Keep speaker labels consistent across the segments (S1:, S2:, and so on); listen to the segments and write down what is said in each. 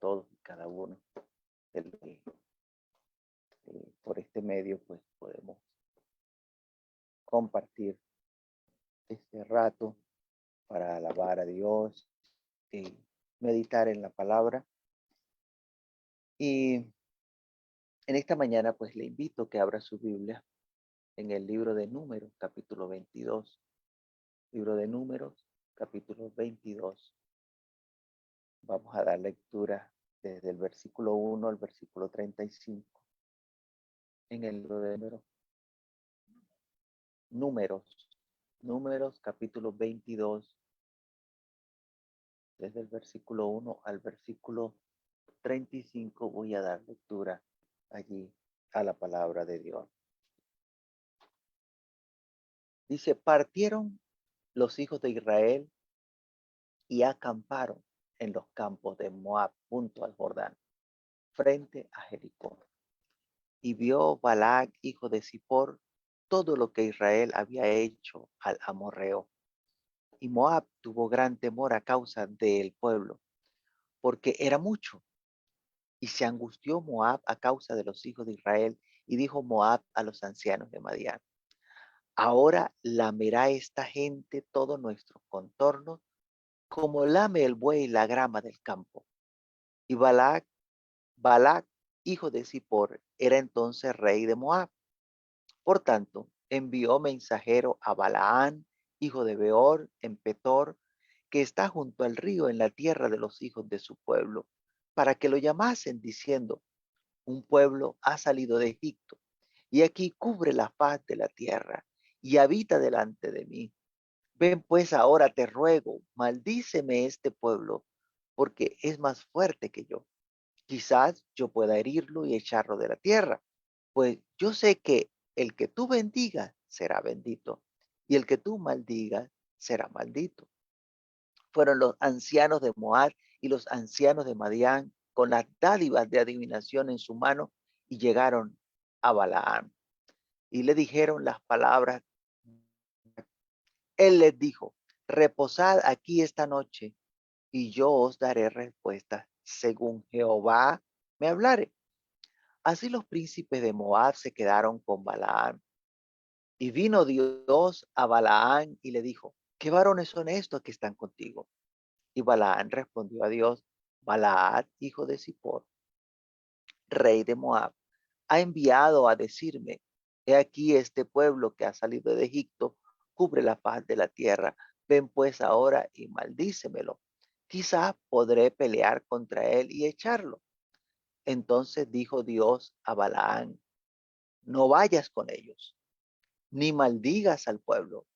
S1: todos y cada uno de los que por este medio pues podemos compartir este rato para alabar a Dios y meditar en la palabra. Y en esta mañana pues le invito a que abra su Biblia en el libro de Números, capítulo 22. Libro de Números, capítulo 22. Vamos a dar lectura desde el versículo 1 al versículo 35. En el libro de Números, capítulo 22, desde el versículo 1 al versículo 35, voy a dar lectura allí a la palabra de Dios. Dice, partieron los hijos de Israel y acamparon en los campos de Moab junto al Jordán, frente a Jericó. Y vio Balac, hijo de Zippor, todo lo que Israel había hecho al amorreo. Y Moab tuvo gran temor a causa del pueblo, porque era mucho. Y se angustió Moab a causa de los hijos de Israel, y dijo Moab a los ancianos de Madián, ahora lamerá esta gente todo nuestro contorno, como lame el buey la grama del campo. Y Balac, hijo de Zippor, era entonces rey de Moab. Por tanto, envió mensajero a Balaán, hijo de Beor, en Petor, que está junto al río en la tierra de los hijos de su pueblo, para que lo llamasen, diciendo, un pueblo ha salido de Egipto, y aquí cubre la faz de la tierra, y habita delante de mí. Ven pues ahora, te ruego, maldíceme este pueblo, porque es más fuerte que yo. Quizás yo pueda herirlo y echarlo de la tierra, pues yo sé que el que tú bendigas será bendito, y el que tú maldigas será maldito. Fueron los ancianos de Moab y los ancianos de Madián con las dádivas de adivinación en su mano y llegaron a Balaam y le dijeron las palabras. Él les dijo, reposad aquí esta noche y yo os daré respuesta según Jehová me hablare. Así los príncipes de Moab se quedaron con Balaam. Y vino Dios a Balaam y le dijo, ¿qué varones son estos que están contigo? Y Balaam respondió a Dios, Balaad, hijo de Zippor, rey de Moab, ha enviado a decirme, he aquí este pueblo que ha salido de Egipto, cubre la faz de la tierra. Ven pues ahora y maldícemelo. Quizás podré pelear contra él y echarlo. Entonces dijo Dios a Balaam, no vayas con ellos, ni maldigas al pueblo,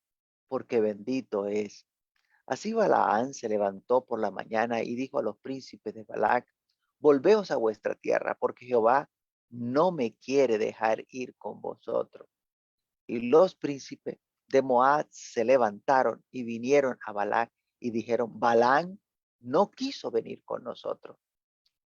S1: porque bendito es. Así Balaam se levantó por la mañana y dijo a los príncipes de Balac, volveos a vuestra tierra, porque Jehová no me quiere dejar ir con vosotros. Y los príncipes de Moab se levantaron y vinieron a Balac y dijeron, Balaam no quiso venir con nosotros.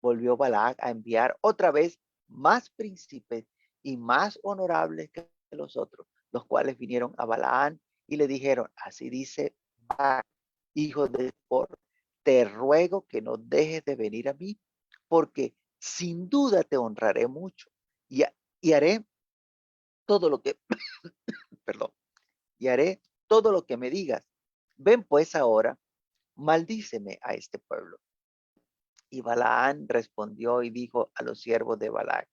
S1: Volvió Balac a enviar otra vez más príncipes y más honorables que los otros, los cuales vinieron a Balaam y le dijeron, así dice Balac, hijo de Zippor, te ruego que no dejes de venir a mí, porque sin duda te honraré mucho y haré todo lo que, perdón, y haré todo lo que me digas. Ven pues ahora, maldíceme a este pueblo. Y Balaam respondió y dijo a los siervos de Balac,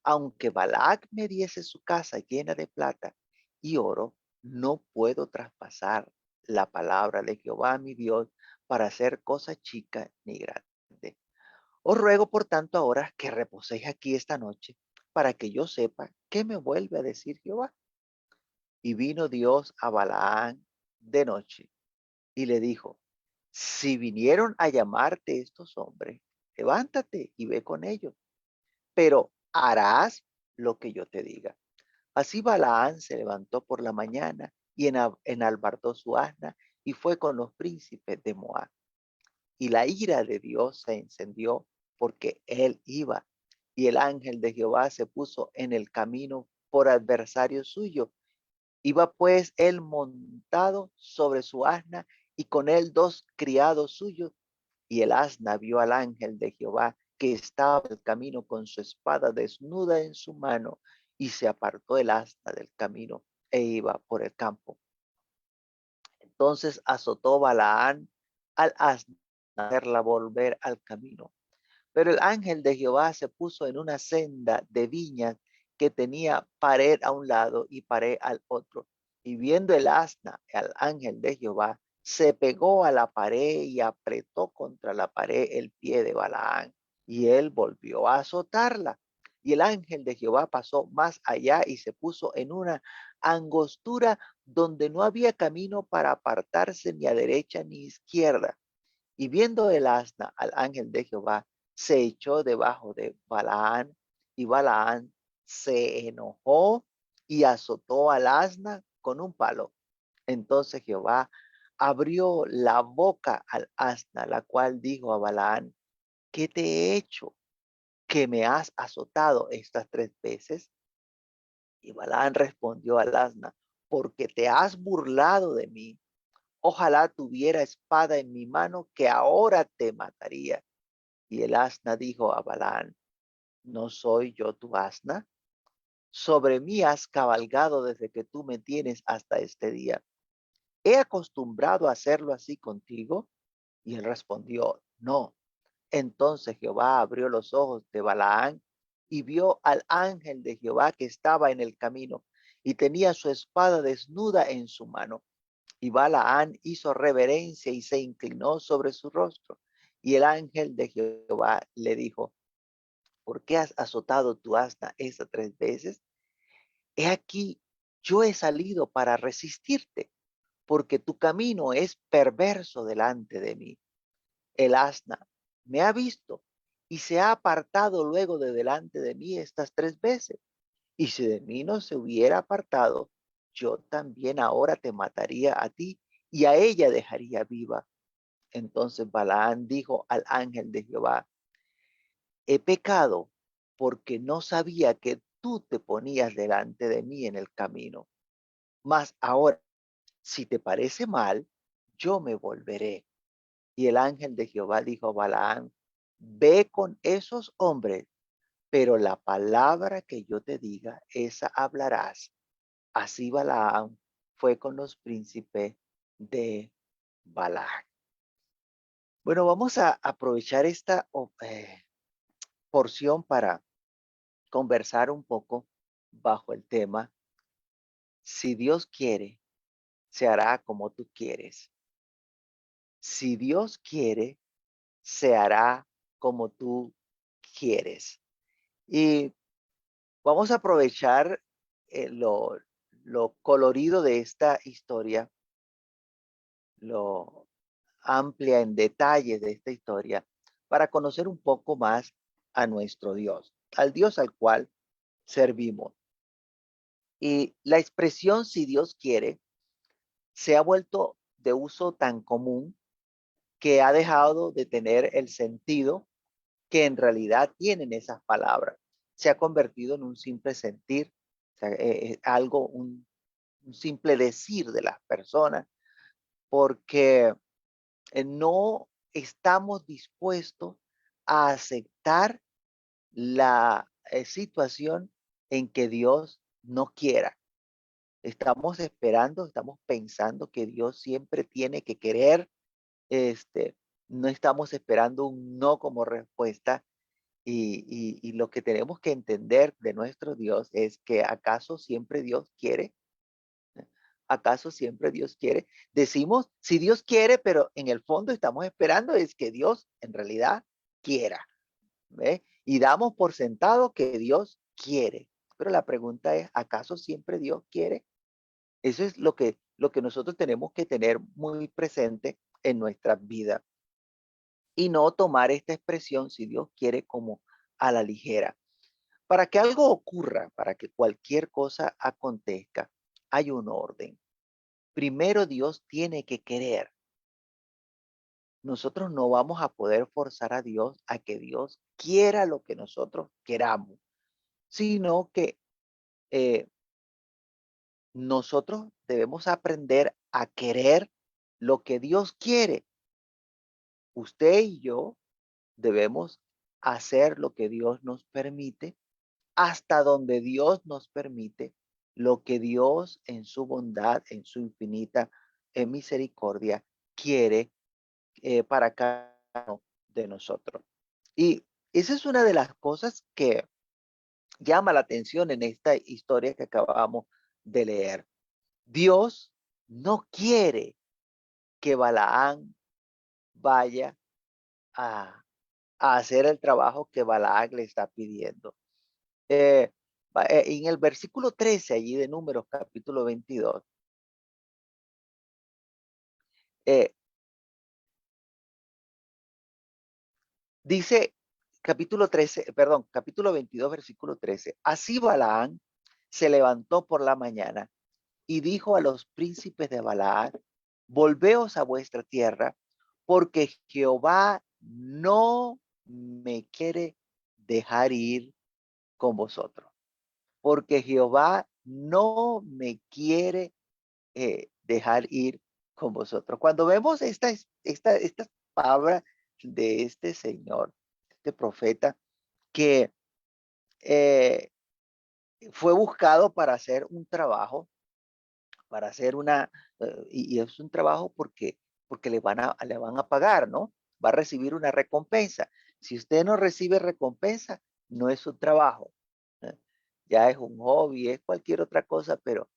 S1: aunque Balac me diese su casa llena de plata y oro, no puedo traspasar la palabra de Jehová mi Dios para hacer cosa chica ni grande. Os ruego por tanto ahora que reposéis aquí esta noche para que yo sepa qué me vuelve a decir Jehová. Y vino Dios a Balaam de noche y le dijo, si vinieron a llamarte estos hombres, levántate y ve con ellos, pero harás lo que yo te diga. Así Balaam se levantó por la mañana y enalbardó su asna y fue con los príncipes de Moab. Y la ira de Dios se encendió porque él iba. Y el ángel de Jehová se puso en el camino por adversario suyo. Iba pues él montado sobre su asna y con él dos criados suyos. Y el asna vio al ángel de Jehová que estaba en el camino con su espada desnuda en su mano, y se apartó el asna del camino e iba por el campo. Entonces azotó Balaán al asna para hacerla volver al camino. Pero el ángel de Jehová se puso en una senda de viñas que tenía pared a un lado y pared al otro. Y viendo el asna al ángel de Jehová, se pegó a la pared y apretó contra la pared el pie de Balaán. Y él volvió a azotarla. Y el ángel de Jehová pasó más allá y se puso en una angostura donde no había camino para apartarse ni a derecha ni izquierda. Y viendo el asna al ángel de Jehová, se echó debajo de Balaán, y Balaán se enojó y azotó al asna con un palo. Entonces Jehová abrió la boca al asna, la cual dijo a Balaán: ¿qué te he hecho que me has azotado estas 3 veces? Y Balaán respondió al asna: porque te has burlado de mí. Ojalá tuviera espada en mi mano, que ahora te mataría. Y el asna dijo a Balaán: ¿no soy yo tu asna? Sobre mí has cabalgado desde que tú me tienes hasta este día. ¿He acostumbrado a hacerlo así contigo? Y él respondió: no. Entonces Jehová abrió los ojos de Balaán y vio al ángel de Jehová que estaba en el camino y tenía su espada desnuda en su mano. Y Balaán hizo reverencia y se inclinó sobre su rostro. Y el ángel de Jehová le dijo: ¿por qué has azotado tu asna estas 3 veces? He aquí, yo he salido para resistirte, porque tu camino es perverso delante de mí. El asna me ha visto y se ha apartado luego de delante de mí estas 3 veces. Y si de mí no se hubiera apartado, yo también ahora te mataría a ti y a ella dejaría viva. Entonces Balaán dijo al ángel de Jehová: he pecado porque no sabía que tú te ponías delante de mí en el camino. Mas ahora, si te parece mal, yo me volveré. Y el ángel de Jehová dijo a Balaán: ve con esos hombres, pero la palabra que yo te diga, esa hablarás. Así Balaam fue con los príncipes de Balac. Bueno, vamos a aprovechar esta porción para conversar un poco bajo el tema: si Dios quiere, se hará como tú quieres. Si Dios quiere, se hará como tú quieres. Y vamos a aprovechar lo colorido de esta historia, lo amplia en detalles de esta historia, para conocer un poco más a nuestro Dios, al Dios al cual servimos. Y la expresión "si Dios quiere" se ha vuelto de uso tan común que ha dejado de tener el sentido que en realidad tienen esas palabras. Se ha convertido en un simple sentir, o sea, algo, un simple decir de las personas, porque no estamos dispuestos a aceptar la situación en que Dios no quiera. Estamos esperando, estamos pensando que Dios siempre tiene que querer. este, no estamos esperando un no como respuesta. Y lo que tenemos que entender de nuestro Dios es que ¿acaso siempre Dios quiere? ¿Acaso siempre Dios quiere? Decimos, si Dios quiere, pero en el fondo estamos esperando es que Dios en realidad quiera, ¿ve? Y damos por sentado que Dios quiere. Pero la pregunta es, ¿acaso siempre Dios quiere? Eso es lo que nosotros tenemos que tener muy presente en nuestra vida y no tomar esta expresión, si Dios quiere, como a la ligera. Para que algo ocurra, para que cualquier cosa acontezca, hay un orden. Primero Dios tiene que querer. Nosotros no vamos a poder forzar a Dios a que Dios quiera lo que nosotros queramos, sino que eh, nosotros debemos aprender a querer lo que Dios quiere. usted y yo debemos hacer lo que Dios nos permite, hasta donde Dios nos permite, lo que Dios en su bondad, en su infinita misericordia, quiere para cada uno de nosotros. Y esa es una de las cosas que llama la atención en esta historia que acabamos de leer. Dios no quiere que Balaán vaya a, a hacer el trabajo que Balac le está pidiendo. Eh, en el versículo 13 allí de Números capítulo 22, eh, dice capítulo 13, perdón, capítulo 22, versículo 13. Así Balaán se levantó por la mañana y dijo a los príncipes de Balaad: volveos a vuestra tierra, porque Jehová no me quiere dejar ir con vosotros. Porque Jehová no me quiere dejar ir con vosotros. Cuando vemos esta palabra de este señor, este profeta, que eh, fue buscado para hacer un trabajo, para hacer y es un trabajo porque le van a pagar, ¿no? Va a recibir una recompensa. Si usted no recibe recompensa, no es un trabajo. ¿Eh? Ya es un hobby, es cualquier otra cosa, pero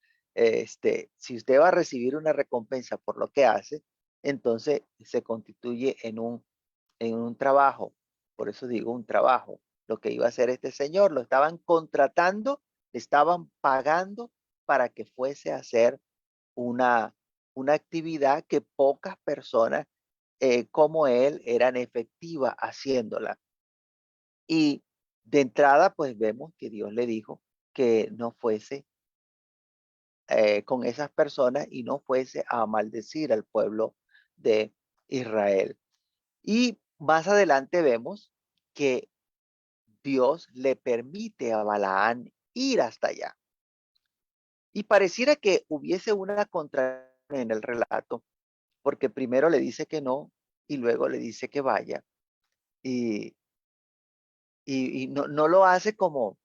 S1: si usted va a recibir una recompensa por lo que hace, entonces se constituye en un trabajo. Por eso digo un trabajo. Lo que iba a hacer este señor, lo estaban contratando, le estaban pagando para que fuese a hacer una, una actividad que pocas personas como él eran efectivas haciéndola. Y de entrada, pues vemos que Dios le dijo que no fuese con esas personas y no fuese a maldecir al pueblo de Israel. Y más adelante vemos que Dios le permite a Balaán ir hasta allá. Y pareciera que hubiese una contradicción en el relato, porque primero le dice que no y luego le dice que vaya. Y, y no lo hace como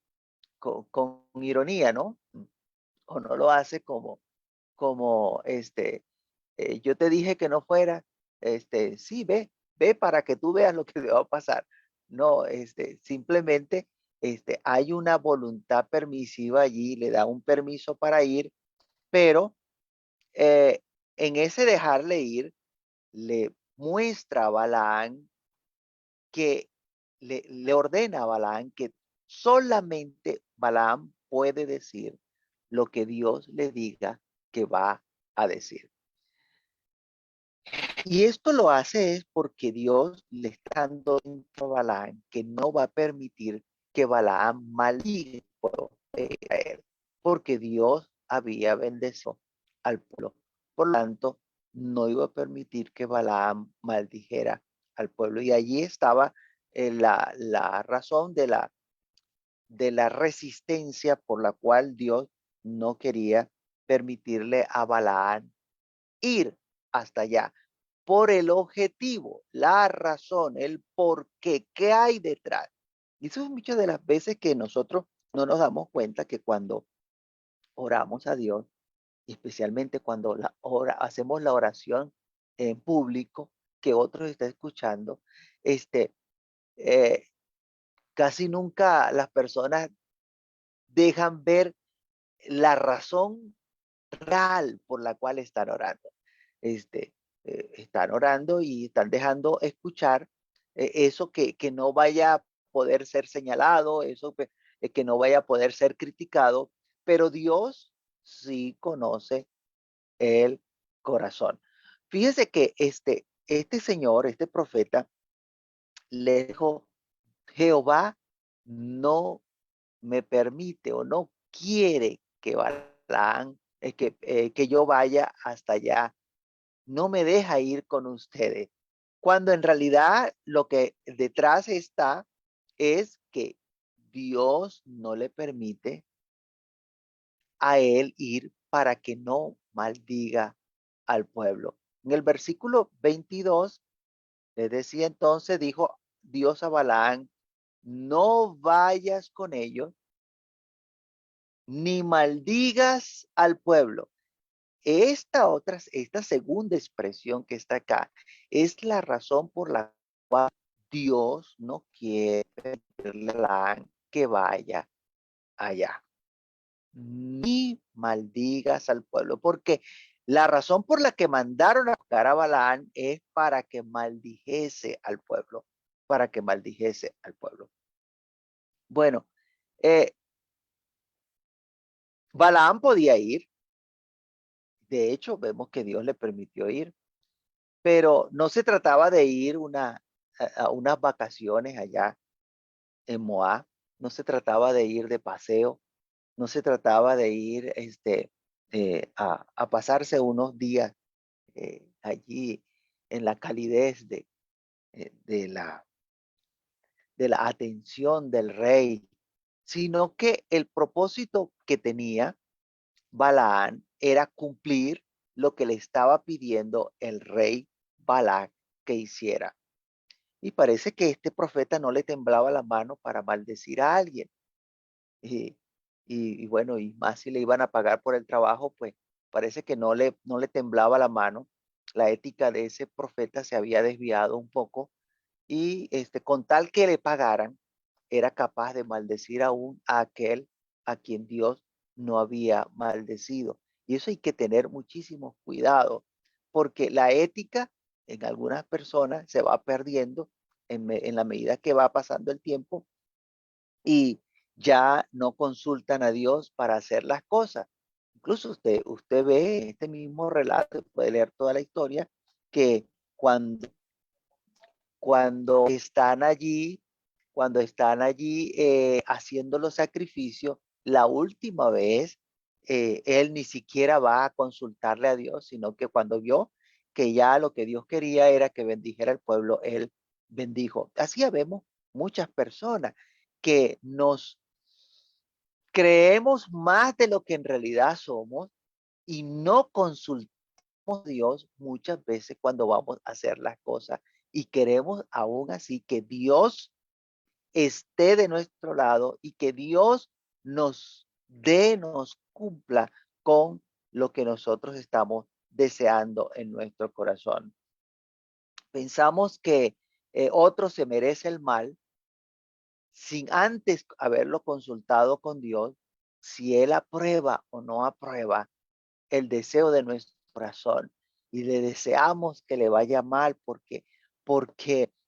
S1: con ironía, ¿no? O no lo hace como yo te dije que no fuera, sí, ve para que tú veas lo que te va a pasar. No, simplemente hay una voluntad permisiva allí, le da un permiso para ir, pero eh, en ese dejarle ir, le muestra a Balaán que le ordena a Balaán que solamente Balaán puede decir lo que Dios le diga que va a decir. Y esto lo hace es porque Dios le está dando a Balaam que no va a permitir que Balaam maldiga al pueblo de Israel, porque Dios había bendecido al pueblo. Por lo tanto, no iba a permitir que Balaam maldijera al pueblo. Y allí estaba la razón de la resistencia por la cual Dios no quería permitirle a Balaam ir hasta allá por el objetivo, la razón, el por qué, qué hay detrás. Y eso es muchas de las veces que nosotros no nos damos cuenta que cuando oramos a Dios, especialmente cuando hacemos la oración en público, que otros están escuchando, este, eh, casi nunca las personas dejan ver la razón real por la cual están orando. Este, están orando y están dejando escuchar eso que no vaya a poder ser señalado, eso que no vaya a poder ser criticado, pero Dios sí conoce el corazón. Fíjese que este señor, este profeta, le dijo: Jehová no me permite o no quiere que Balaam, que yo vaya hasta allá, no me deja ir con ustedes. Cuando en realidad lo que detrás está es que Dios no le permite a él ir para que no maldiga al pueblo. En el versículo 22 Le decía entonces, dijo Dios a Balaán, no vayas con ellos, ni maldigas al pueblo. Esta segunda expresión que está acá es la razón por la cual Dios no quiere pedirle a Balaán que vaya allá. Ni maldigas al pueblo, porque la razón por la que mandaron a buscar a Balaán es para que maldijese al pueblo, para que maldijese al pueblo. Bueno, eh, Balaán podía ir, de hecho vemos que Dios le permitió ir, pero no se trataba de ir a unas vacaciones allá en Moab, no se trataba de ir de paseo, no se trataba de ir a pasarse unos días allí en la calidez de de la atención del rey, sino que el propósito que tenía Balaán era cumplir lo que le estaba pidiendo el rey Balac que hiciera. Y parece que este profeta no le temblaba la mano para maldecir a alguien. Y, y bueno, y más si le iban a pagar por el trabajo, pues parece que no le temblaba la mano. La ética de ese profeta se había desviado un poco y con tal que le pagaran, era capaz de maldecir aún a aquel a quien Dios no había maldecido. Y eso hay que tener muchísimo cuidado, porque la ética en algunas personas se va perdiendo en la medida que va pasando el tiempo y ya no consultan a Dios para hacer las cosas. Incluso usted ve en este mismo relato, puede leer toda la historia, que cuando cuando están allí, cuando están allí haciendo los sacrificios, la última vez él ni siquiera va a consultarle a Dios, sino que cuando vio que ya lo que Dios quería era que bendijera el pueblo, él bendijo. Así vemos muchas personas que nos creemos más de lo que en realidad somos y no consultamos a Dios muchas veces cuando vamos a hacer las cosas y queremos aún así que Dios esté de nuestro lado y que Dios nos dé, nos cumpla con lo que nosotros estamos deseando en nuestro corazón. Pensamos que otro se merece el mal sin antes haberlo consultado con Dios, si Él aprueba o no aprueba el deseo de nuestro corazón y le deseamos que le vaya mal porque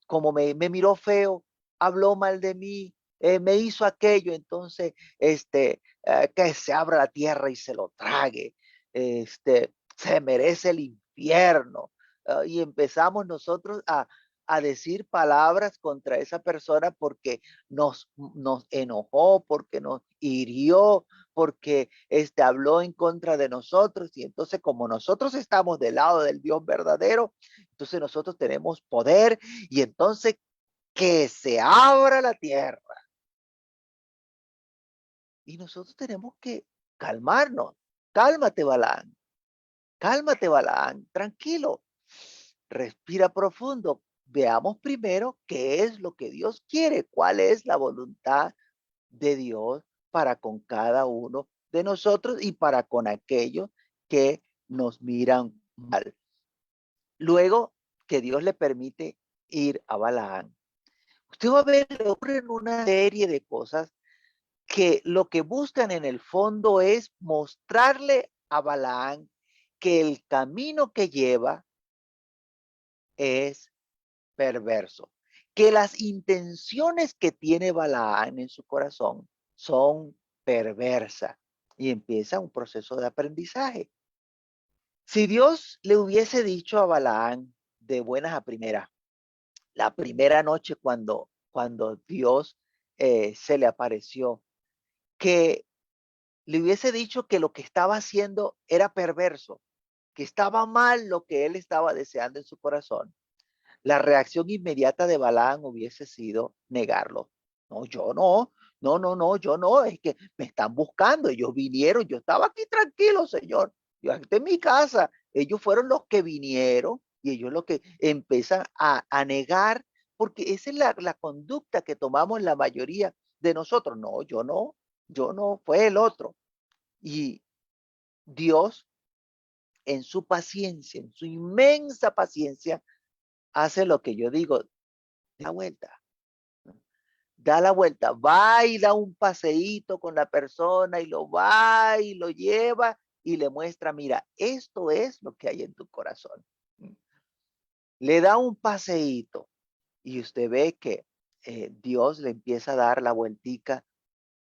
S1: como me miró feo, habló mal de mí, me hizo aquello, entonces que se abra la tierra y se lo trague, se merece el infierno. Y empezamos nosotros a decir palabras contra esa persona porque nos enojó, porque nos hirió, porque habló en contra de nosotros y entonces como nosotros estamos del lado del Dios verdadero, entonces nosotros tenemos poder y entonces que se abra la tierra. Y nosotros tenemos que calmarnos. Cálmate, Balán. Cálmate, Balán. Tranquilo. Respira profundo. Veamos primero qué es lo que Dios quiere, cuál es la voluntad de Dios para con cada uno de nosotros y para con aquellos que nos miran mal. Luego que Dios le permite ir a Balaán, usted va a ver que ocurren una serie de cosas que lo que buscan en el fondo es mostrarle a Balaán que el camino que lleva es perverso, que las intenciones que tiene Balaán en su corazón son perversas y empieza un proceso de aprendizaje. Si Dios le hubiese dicho a Balaán de buenas a primeras, la primera noche cuando Dios se le apareció, que le hubiese dicho que lo que estaba haciendo era perverso, que estaba mal lo que él estaba deseando en su corazón, la reacción inmediata de Balaam hubiese sido negarlo. No, yo no, no, yo no, es que me están buscando, ellos vinieron, yo estaba aquí tranquilo, señor, yo estoy en mi casa, ellos fueron los que vinieron Y ellos lo que empiezan a negar, porque esa es la conducta que tomamos la mayoría de nosotros. No, yo no, fue el otro. Y Dios, en su paciencia, en su inmensa paciencia, hace lo que yo digo, da vuelta, da la vuelta, va y da un paseíto con la persona y lo va y lo lleva y le muestra, mira, esto es lo que hay en tu corazón. Le da un paseíto y usted ve que Dios le empieza a dar la vueltica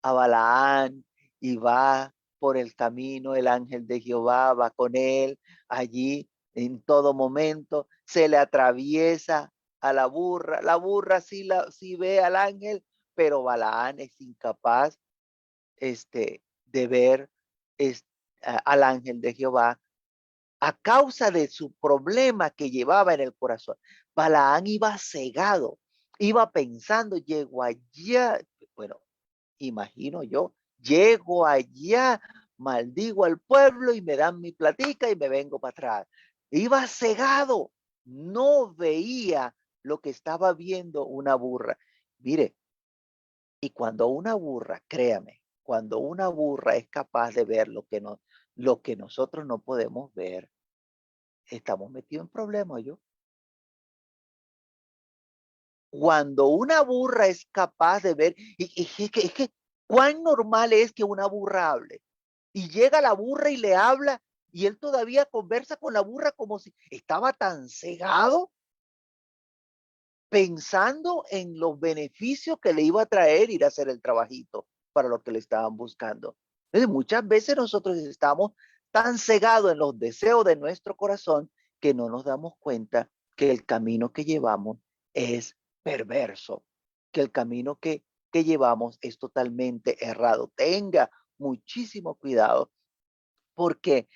S1: a Balaán y va por el camino, el ángel de Jehová va con él allí en todo momento, se le atraviesa a la burra sí ve al ángel, pero Balaán es incapaz de ver al ángel de Jehová a causa de su problema que llevaba en el corazón. Balaán iba cegado, iba pensando, llego allá, bueno, imagino yo, llego allá, maldigo al pueblo y me dan mi platica y me vengo para atrás. Iba cegado, no veía lo que estaba viendo una burra. Mire, y cuando una burra, créame, cuando una burra es capaz de ver lo que nosotros no podemos ver, estamos metidos en problemas, yo. Cuando una burra es capaz de ver, es que, ¿cuán normal es que una burra hable? Y llega la burra y le habla, y él todavía conversa con la burra como si estaba tan cegado, pensando en los beneficios que le iba a traer ir a hacer el trabajito para lo que le estaban buscando. Entonces, muchas veces nosotros estamos tan cegados en los deseos de nuestro corazón que no nos damos cuenta que el camino que llevamos es perverso, que el camino que llevamos es totalmente errado. Tenga muchísimo cuidado porque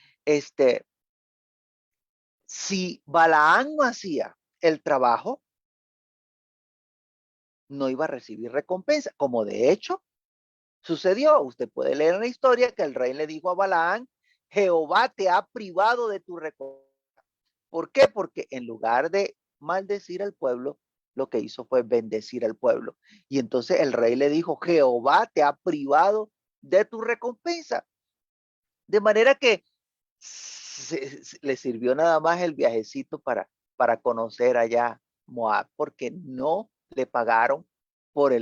S1: si Balaán no hacía el trabajo, no iba a recibir recompensa, como de hecho sucedió. Usted puede leer en la historia que el rey le dijo a Balaán, Jehová te ha privado de tu recompensa. ¿Por qué? Porque en lugar de maldecir al pueblo, lo que hizo fue bendecir al pueblo. Y entonces el rey le dijo, Jehová te ha privado de tu recompensa. De manera que le sirvió nada más el viajecito para conocer allá Moab, porque no le pagaron por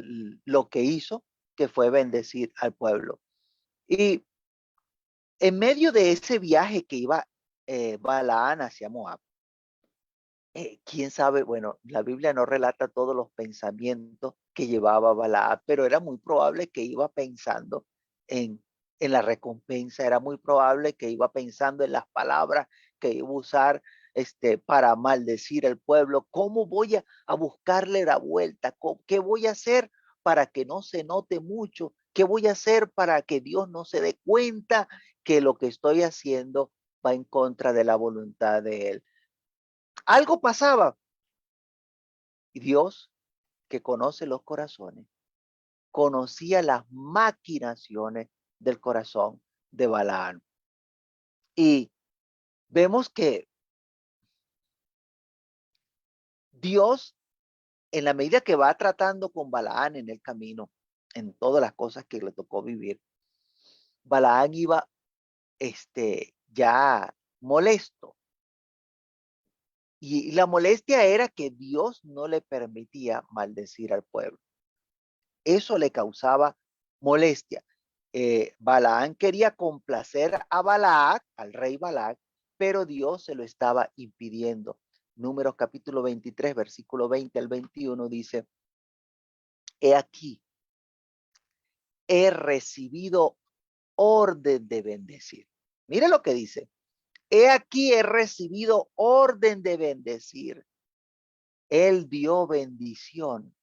S1: lo que hizo, que fue bendecir al pueblo. Y en medio de ese viaje que iba Balaán hacia Moab, quién sabe, bueno, la Biblia no relata todos los pensamientos que llevaba Balaam, pero era muy probable que iba pensando en, en la recompensa, era muy probable que iba pensando en las palabras que iba a usar para maldecir al pueblo. ¿Cómo voy a buscarle la vuelta? ¿Qué voy a hacer para que no se note mucho? ¿Qué voy a hacer para que Dios no se dé cuenta que lo que estoy haciendo va en contra de la voluntad de Él? Algo pasaba y Dios, que conoce los corazones, conocía las maquinaciones del corazón de Balaán. Y vemos que Dios, en la medida que va tratando con Balaán en el camino, en todas las cosas que le tocó vivir, Balaán iba ya molesto. Y la molestia era que Dios no le permitía maldecir al pueblo. Eso le causaba molestia. Balaán quería complacer a Balac, al rey Balac, pero Dios se lo estaba impidiendo. Números capítulo 23, versículo 20 al 21 dice, he aquí, he recibido orden de bendecir. Mire lo que dice, he aquí, he recibido orden de bendecir. Él dio bendición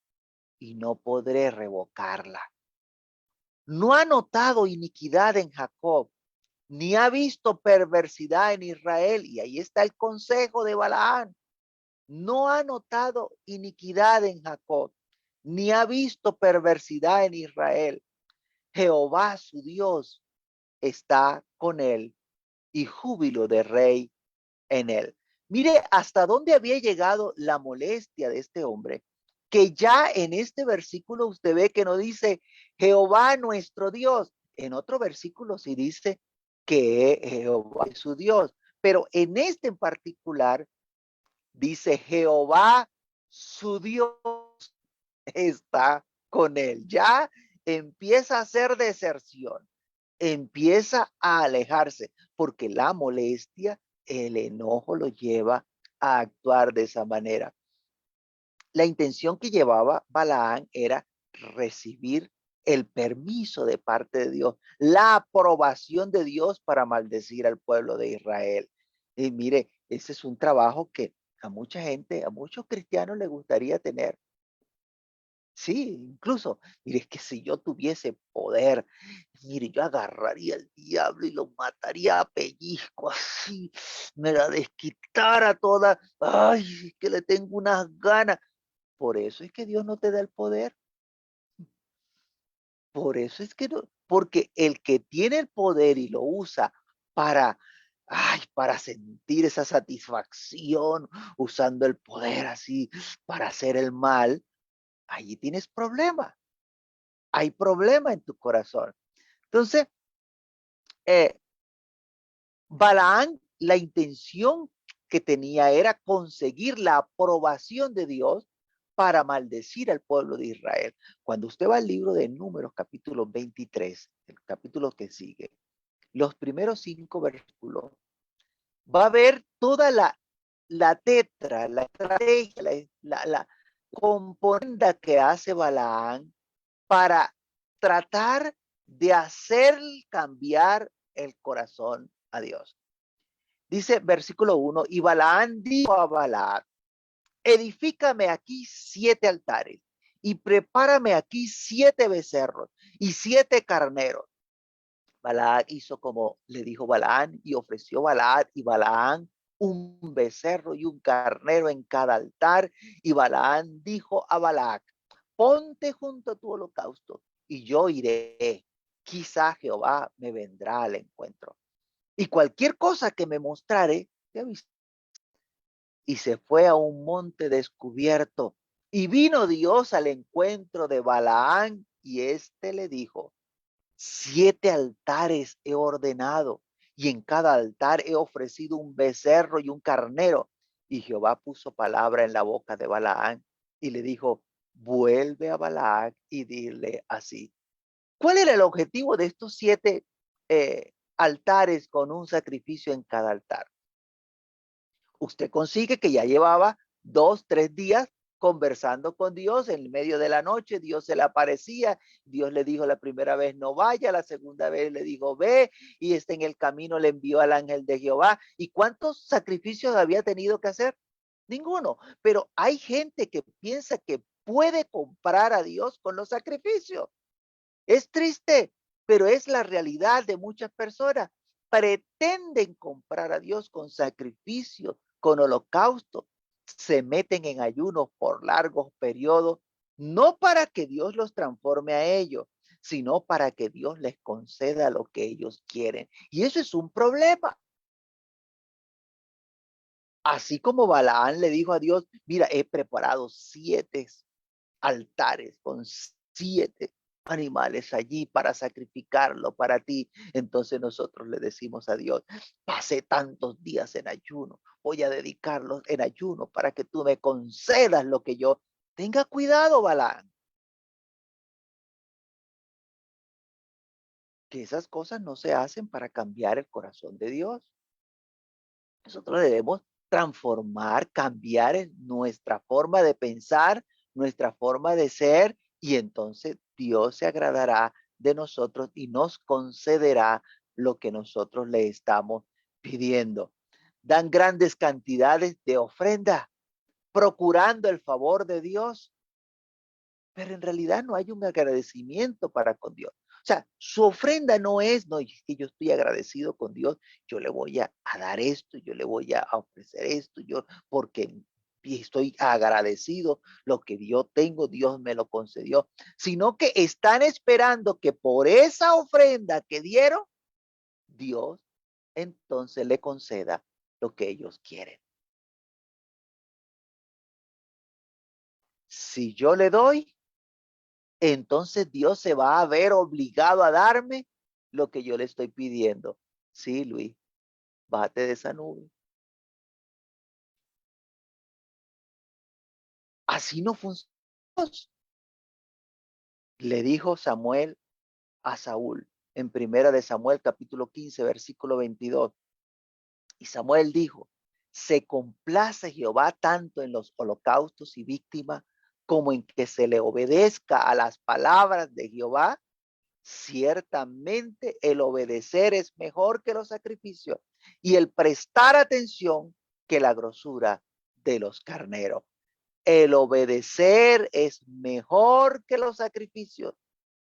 S1: y no podré revocarla. No ha notado iniquidad en Jacob, ni ha visto perversidad en Israel. Y ahí está el consejo de Balaán. No ha notado iniquidad en Jacob, ni ha visto perversidad en Israel. Jehová su Dios está con él y júbilo de rey en él. Mire hasta dónde había llegado la molestia de este hombre, que ya en este versículo usted ve que no dice Jehová nuestro Dios. En otro versículo sí dice que Jehová es su Dios, pero en este en particular dice Jehová su Dios está con él. Ya empieza a hacer deserción, empieza a alejarse, porque la molestia, el enojo lo lleva a actuar de esa manera. La intención que llevaba Balaán era recibir el permiso de parte de Dios, la aprobación de Dios para maldecir al pueblo de Israel. Y mire, ese es un trabajo que a mucha gente, a muchos cristianos les gustaría tener. Sí, incluso, mire, es que si yo tuviese poder, mire, yo agarraría al diablo y lo mataría a pellizco, así, me la desquitara toda, ay, es que le tengo unas ganas. Por eso es que Dios no te da el poder. Por eso es que no, porque el que tiene el poder y lo usa para, ay, para sentir esa satisfacción, usando el poder así para hacer el mal, allí tienes problema. Hay problema en tu corazón. Entonces, eh, Balaán, la intención que tenía era conseguir la aprobación de Dios para maldecir al pueblo de Israel. Cuando usted va al libro de Números, capítulo 23, el capítulo que sigue, los primeros 5 versículos, va a ver toda la tetra, la estrategia, la componenda que hace Balaán para tratar de hacer cambiar el corazón a Dios. Dice versículo 1, y Balaán dijo a Balac, edifícame aquí 7 altares y prepárame aquí 7 becerros y 7 carneros. Balac hizo como le dijo Balaán y ofreció Balac y Balaán un becerro y un carnero en cada altar. Y Balaán dijo a Balac, ponte junto a tu holocausto y yo iré. Quizá Jehová me vendrá al encuentro. Y cualquier cosa que me mostrare, te avisaré. Y se fue a un monte descubierto. Y vino Dios al encuentro de Balaán y éste le dijo, 7 altares he ordenado y en cada altar he ofrecido un becerro y un carnero. Y Jehová puso palabra en la boca de Balaán y le dijo, vuelve a Balaán y dile así. ¿Cuál era el objetivo de estos 7 altares con un sacrificio en cada altar? Usted consigue que ya llevaba 2, 3 días conversando con Dios en medio de la noche. Dios se le aparecía. Dios le dijo la primera vez no vaya, la segunda vez le dijo ve, y en el camino le envió al ángel de Jehová. ¿Y cuántos sacrificios había tenido que hacer? Ninguno. Pero hay gente que piensa que puede comprar a Dios con los sacrificios. Es triste, pero es la realidad de muchas personas. Pretenden comprar a Dios con sacrificio, con holocausto. Se meten en ayunos por largos periodos, no para que Dios los transforme a ellos, sino para que Dios les conceda lo que ellos quieren. Y eso es un problema. Así como Balaán le dijo a Dios, mira, he preparado 7 altares con 7 animales allí para sacrificarlo para ti. Entonces nosotros le decimos a Dios, pasé tantos días en ayuno, voy a dedicarlos en ayuno para que tú me concedas lo que yo. Tenga cuidado, Balán, que esas cosas no se hacen para cambiar el corazón de Dios. Nosotros debemos transformar, cambiar nuestra forma de pensar, nuestra forma de ser, y entonces Dios se agradará de nosotros y nos concederá lo que nosotros le estamos pidiendo. Dan grandes cantidades de ofrenda, procurando el favor de Dios, pero en realidad no hay un agradecimiento para con Dios. O sea, su ofrenda no es, no, es que yo estoy agradecido con Dios, yo le voy a dar esto, yo le voy a ofrecer esto, yo, porque estoy agradecido, lo que yo tengo, Dios me lo concedió, sino que están esperando que por esa ofrenda que dieron, Dios entonces le conceda lo que ellos quieren. Si yo le doy, entonces Dios se va a ver obligado a darme lo que yo le estoy pidiendo. Sí, Luis, bájate de esa nube. Así no funciona. Le dijo Samuel a Saúl en primera de Samuel capítulo 15 versículo 22. Y Samuel dijo, se complace Jehová tanto en los holocaustos y víctimas como en que se le obedezca a las palabras de Jehová. Ciertamente el obedecer es mejor que los sacrificios y el prestar atención que la grosura de los carneros. El obedecer es mejor que los sacrificios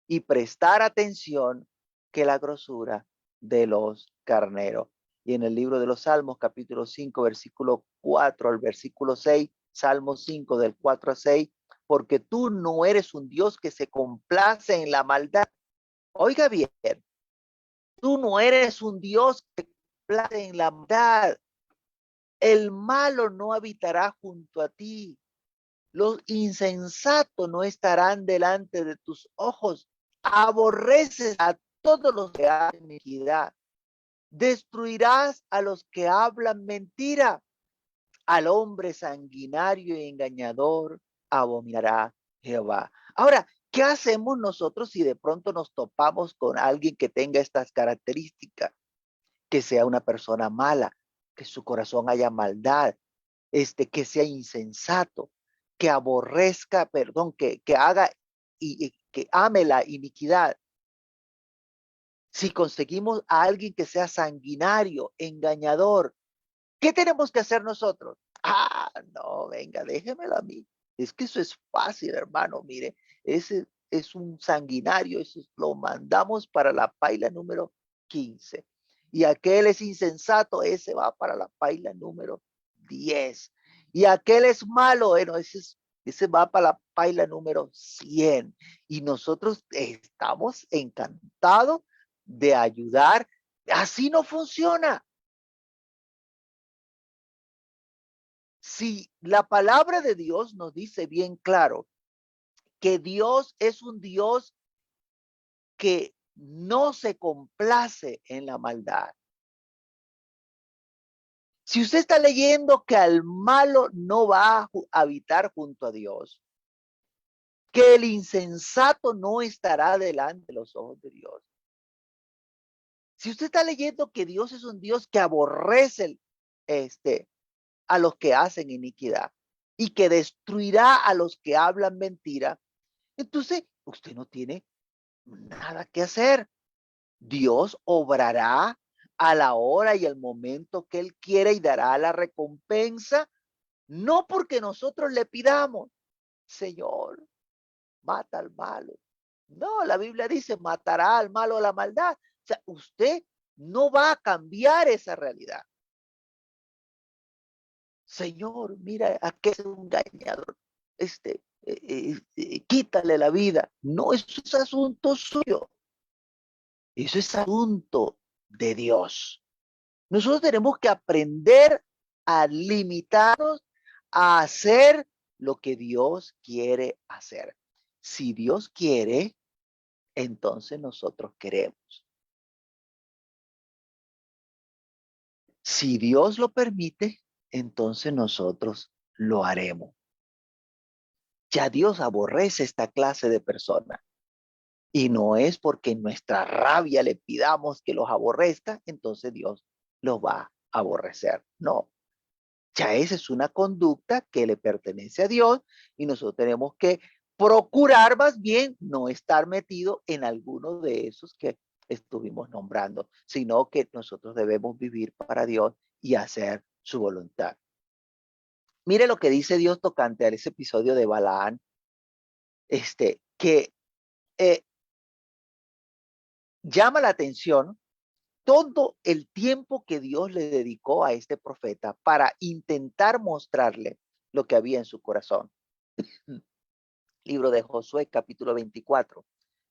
S1: y prestar atención que la grosura de los carneros. Y en el libro de los Salmos, capítulo 5, versículo 4 al versículo 6, Salmo 5 del 4 a 6, porque tú no eres un Dios que se complace en la maldad. Oiga bien, tú no eres un Dios que se complace en la maldad. El malo no habitará junto a ti. Los insensatos no estarán delante de tus ojos. Aborreces a todos los que hacen iniquidad. Destruirás a los que hablan mentira. Al hombre sanguinario y engañador abominará Jehová. Ahora, ¿qué hacemos nosotros si de pronto nos topamos con alguien que tenga estas características? Que sea una persona mala, que su corazón haya maldad, que sea insensato, que aborrezca, perdón, que haga y que ame la iniquidad. Si conseguimos a alguien que sea sanguinario, engañador, ¿qué tenemos que hacer nosotros? Ah, no, venga, déjemelo a mí. Es que eso es fácil, hermano. Mire, ese es un sanguinario, eso lo mandamos para la paila número 15. Y aquel es insensato, ese va para la paila número 10. Y aquel es malo, bueno, ese va para la paila número 100. Y nosotros estamos encantados de ayudar. Así no funciona. Si la palabra de Dios nos dice bien claro que Dios es un Dios que no se complace en la maldad. Si usted está leyendo que al malo no va a habitar junto a Dios, que el insensato no estará delante de los ojos de Dios. Si usted está leyendo que Dios es un Dios que aborrece a los que hacen iniquidad y que destruirá a los que hablan mentira, entonces usted no tiene nada que hacer. Dios obrará a la hora y el momento que Él quiere y dará la recompensa, no porque nosotros le pidamos, Señor, mata al malo. No, la Biblia dice, matará al malo la maldad. O sea, usted no va a cambiar esa realidad. Señor, mira, aquel es un engañador. Quítale la vida. No, eso es asunto suyo. Eso es asunto de Dios. Nosotros tenemos que aprender a limitarnos a hacer lo que Dios quiere hacer. Si Dios quiere, entonces nosotros queremos. Si Dios lo permite, entonces nosotros lo haremos. Ya Dios aborrece esta clase de personas. Y no es porque en nuestra rabia le pidamos que los aborrezca, entonces Dios los va a aborrecer. No, ya esa es una conducta que le pertenece a Dios y nosotros tenemos que procurar más bien no estar metido en alguno de esos que estuvimos nombrando, sino que nosotros debemos vivir para Dios y hacer su voluntad. Mire lo que dice Dios tocante a ese episodio de Balaán, que eh, llama la atención todo el tiempo que Dios le dedicó a este profeta para intentar mostrarle lo que había en su corazón. Libro de Josué, capítulo 24,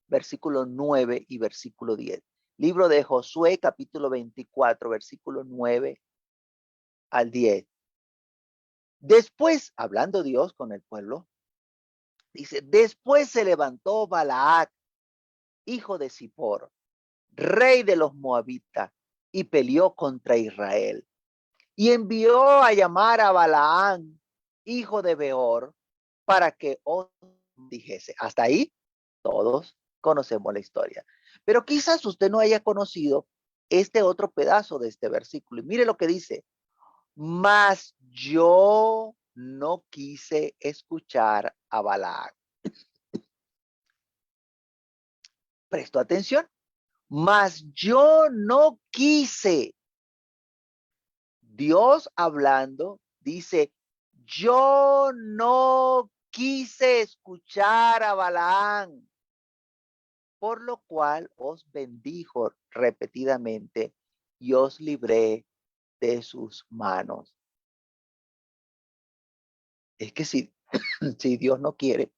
S1: versículo 9 y versículo 10. Libro de Josué, capítulo 24, versículo 9 al 10. Después, hablando Dios con el pueblo, Dice, después se levantó Balac, hijo de Zippor, rey de los moabitas, y peleó contra Israel. Y envió a llamar a Balaán, hijo de Beor, para que os dijese. Hasta ahí todos conocemos la historia. Pero quizás usted no haya conocido este otro pedazo de este versículo. Y mire lo que dice. Mas yo no quise escuchar a Balaam. ¿Prestó atención? Mas yo no quise. Dios hablando dice, yo no quise escuchar a Balaam, por lo cual os bendijo repetidamente y os libré de sus manos. Es que si, si Dios no quiere,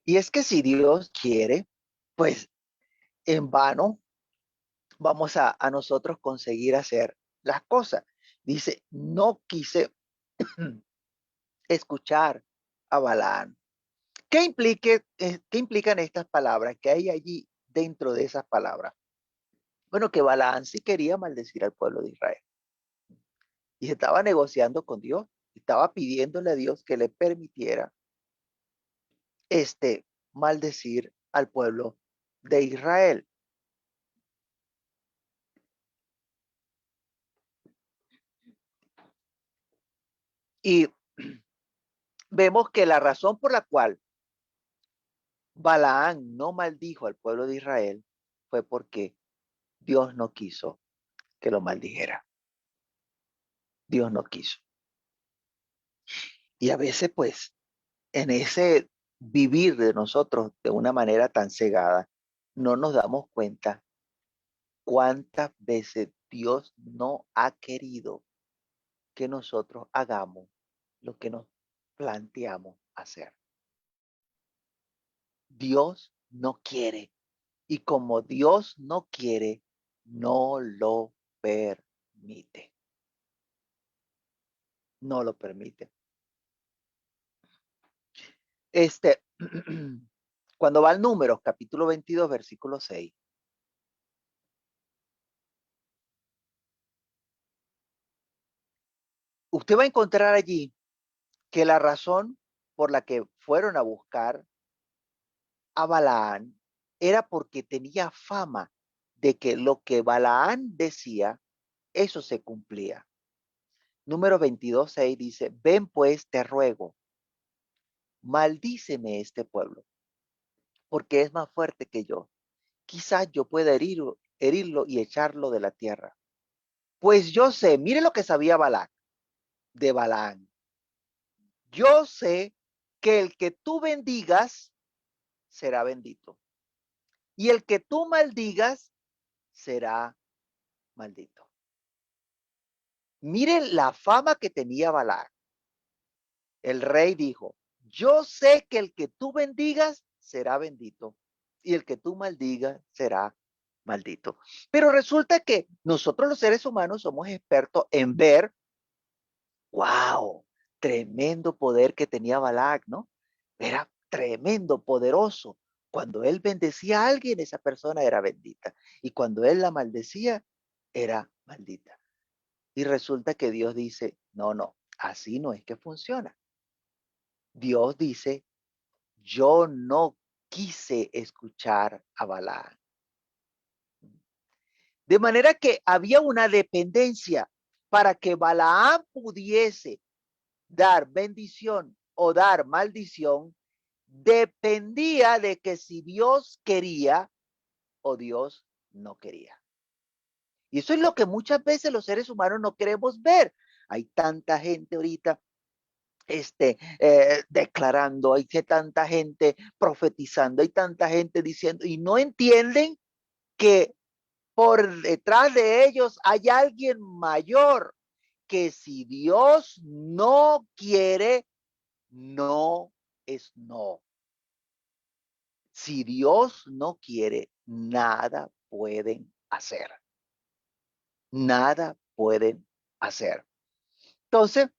S1: y es que si Dios quiere, pues en vano vamos a nosotros conseguir hacer las cosas. Dice, no quise escuchar a Balaam. ¿Qué implican estas palabras? ¿Qué hay allí dentro de esas palabras? Bueno, que Balaam sí quería maldecir al pueblo de Israel y estaba negociando con Dios, estaba pidiéndole a Dios que le permitiera maldecir al pueblo de Israel. Y vemos que la razón por la cual Balaam no maldijo al pueblo de Israel fue porque Dios no quiso que lo maldijera. Dios no quiso. Y a veces, pues, en ese vivir de nosotros de una manera tan cegada, no nos damos cuenta cuántas veces Dios no ha querido que nosotros hagamos lo que nos planteamos hacer. Dios no quiere. Y como Dios no quiere, no lo permite. No lo permite. Cuando va al Números, capítulo 22, versículo 6. Usted va a encontrar allí que la razón por la que fueron a buscar a Balaán era porque tenía fama de que lo que Balaán decía, eso se cumplía. Número 22, 6 dice, ven pues, te ruego, maldíceme este pueblo, porque es más fuerte que yo. Quizás yo pueda herirlo y echarlo de la tierra. Pues yo sé, mire lo que sabía Balac de Balaán. Yo sé que el que tú bendigas será bendito. Y el que tú maldigas será maldito. Miren la fama que tenía Balac. El rey dijo, yo sé que el que tú bendigas será bendito y el que tú maldigas será maldito. Pero resulta que nosotros los seres humanos somos expertos en ver, wow, tremendo poder que tenía Balac, ¿no? Era tremendo, poderoso. Cuando él bendecía a alguien, esa persona era bendita. Y cuando él la maldecía, era maldita. Y resulta que Dios dice, no, no, así no es que funciona. Dios dice, yo no quise escuchar a Balaam. De manera que había una dependencia para que Balaam pudiese dar bendición o dar maldición, dependía de que si Dios quería o Dios no quería. Y eso es lo que muchas veces los seres humanos no queremos ver. Hay tanta gente ahorita declarando, hay tanta gente profetizando, hay tanta gente diciendo, y no entienden que por detrás de ellos hay alguien mayor, que si Dios no quiere, no es no. Si Dios no quiere, nada pueden hacer. Nada pueden hacer. Entonces,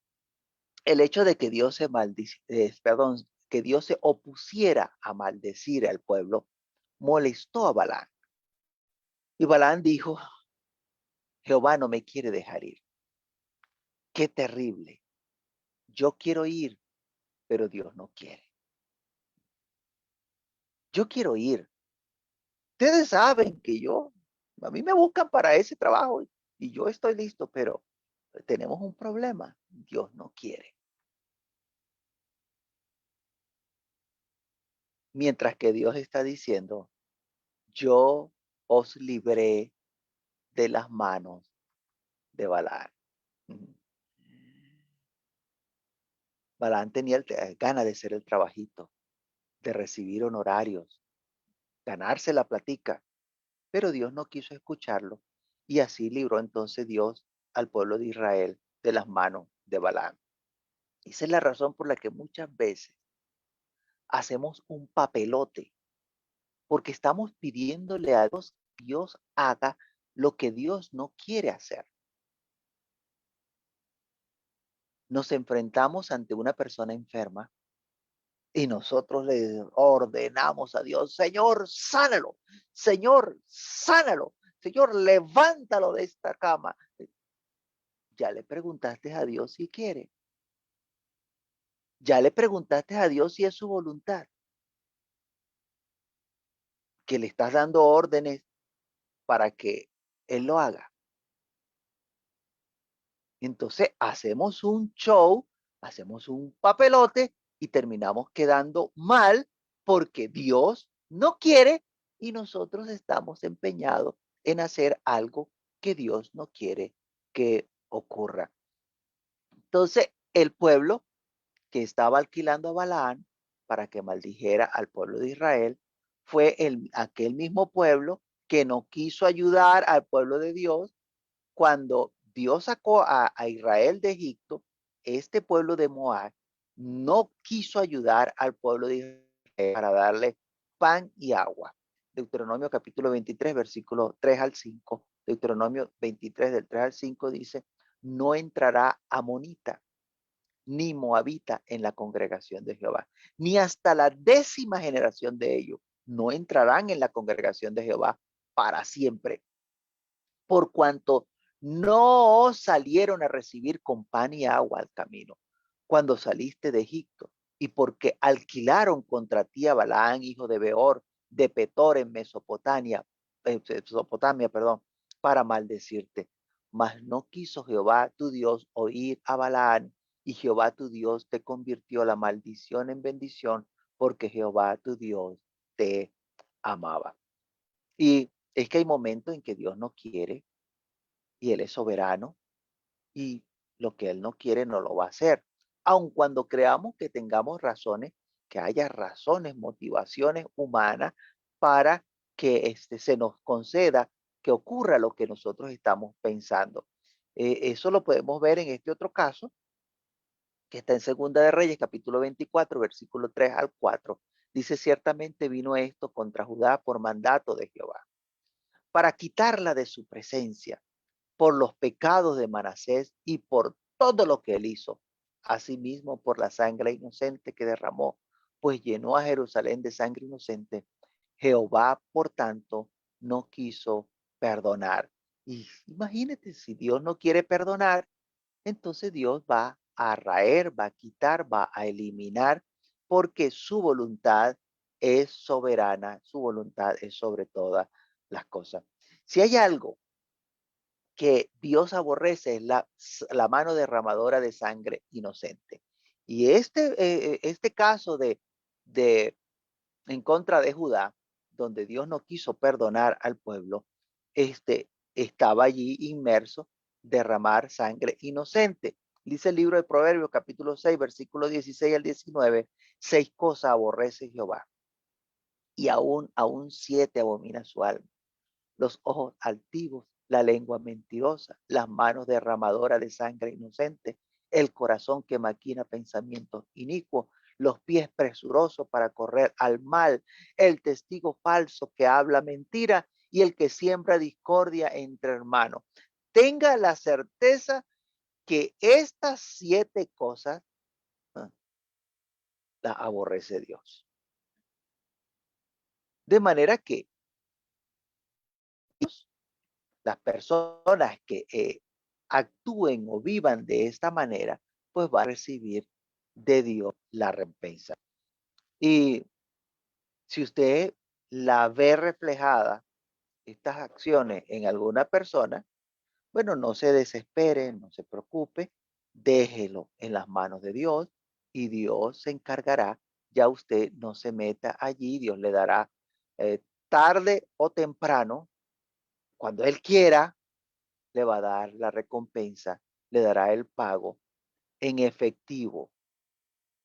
S1: el hecho de que Dios que Dios se opusiera a maldecir al pueblo, molestó a Balaam. Y Balaam dijo, Jehová no me quiere dejar ir. Qué terrible. Yo quiero ir, pero Dios no quiere. Yo quiero ir. Ustedes saben que a mí me buscan para ese trabajo y yo estoy listo, pero tenemos un problema. Dios no quiere. Mientras que Dios está diciendo, yo os libré de las manos de Balaam. Balaam tenía ganas de hacer el trabajito, de recibir honorarios, ganarse la platica, pero Dios no quiso escucharlo y así libró entonces Dios al pueblo de Israel de las manos de Balaam. Esa es la razón por la que muchas veces hacemos un papelote, porque estamos pidiéndole a Dios que Dios haga lo que Dios no quiere hacer. Nos enfrentamos ante una persona enferma y nosotros le ordenamos a Dios, Señor, sánalo, Señor, sánalo, Señor, levántalo de esta cama. Ya le preguntaste a Dios si quiere. Ya le preguntaste a Dios si es su voluntad. Que le estás dando órdenes para que Él lo haga. Entonces hacemos un show, hacemos un papelote y terminamos quedando mal porque Dios no quiere y nosotros estamos empeñados en hacer algo que Dios no quiere que ocurra. Entonces el pueblo que estaba alquilando a Balaán para que maldijera al pueblo de Israel fue aquel mismo pueblo que no quiso ayudar al pueblo de Dios cuando Dios sacó a Israel de Egipto. Este pueblo de Moab no quiso ayudar al pueblo de Israel para darle pan y agua. Deuteronomio capítulo 23, versículo 3 al 5. Deuteronomio 23 del 3 al 5 dice, no entrará amonita ni moabita en la congregación de Jehová, ni hasta la 10ª generación de ellos no entrarán en la congregación de Jehová para siempre, por cuanto no salieron a recibir con pan y agua al camino cuando saliste de Egipto, y porque alquilaron contra ti a Balaán, hijo de Beor, de Petor en Mesopotamia, perdón, para maldecirte. Mas no quiso Jehová tu Dios oír a Balaán, y Jehová tu Dios te convirtió la maldición en bendición, porque Jehová tu Dios te amaba. Y es que hay momentos en que Dios no quiere y Él es soberano y lo que Él no quiere no lo va a hacer. Aun cuando creamos que tengamos razones, que haya razones, motivaciones humanas para que se nos conceda que ocurra lo que nosotros estamos pensando. Eso lo podemos ver en este otro caso, que está en Segunda de Reyes, capítulo 24, versículo 3 al 4. Dice, ciertamente vino esto contra Judá por mandato de Jehová, para quitarla de su presencia por los pecados de Manasés y por todo lo que él hizo, asimismo por la sangre inocente que derramó, pues llenó a Jerusalén de sangre inocente. Jehová, por tanto, no quiso perdonar. Y imagínate, si Dios no quiere perdonar, entonces Dios va a raer, va a quitar, va a eliminar, porque su voluntad es soberana, su voluntad es sobre todas las cosas. Si hay algo que Dios aborrece es la mano derramadora de sangre inocente. Y este caso de en contra de Judá, donde Dios no quiso perdonar al pueblo, estaba allí inmerso derramar sangre inocente. Dice el libro de Proverbios, capítulo 6, versículo 16 al 19, 6 cosas aborrece Jehová, y aún 7 abomina su alma: los ojos altivos, la lengua mentirosa, las manos derramadoras de sangre inocente, el corazón que maquina pensamientos inicuos, los pies presurosos para correr al mal, el testigo falso que habla mentira y el que siembra discordia entre hermanos. Tenga la certeza que estas 7 cosas ah, las aborrece Dios. De manera que las personas que actúen o vivan de esta manera, pues va a recibir de Dios la recompensa. Y si usted la ve reflejada, estas acciones en alguna persona, bueno, no se desespere, no se preocupe, déjelo en las manos de Dios y Dios se encargará. Ya usted no se meta allí, Dios le dará tarde o temprano, cuando Él quiera, le va a dar la recompensa, le dará el pago en efectivo.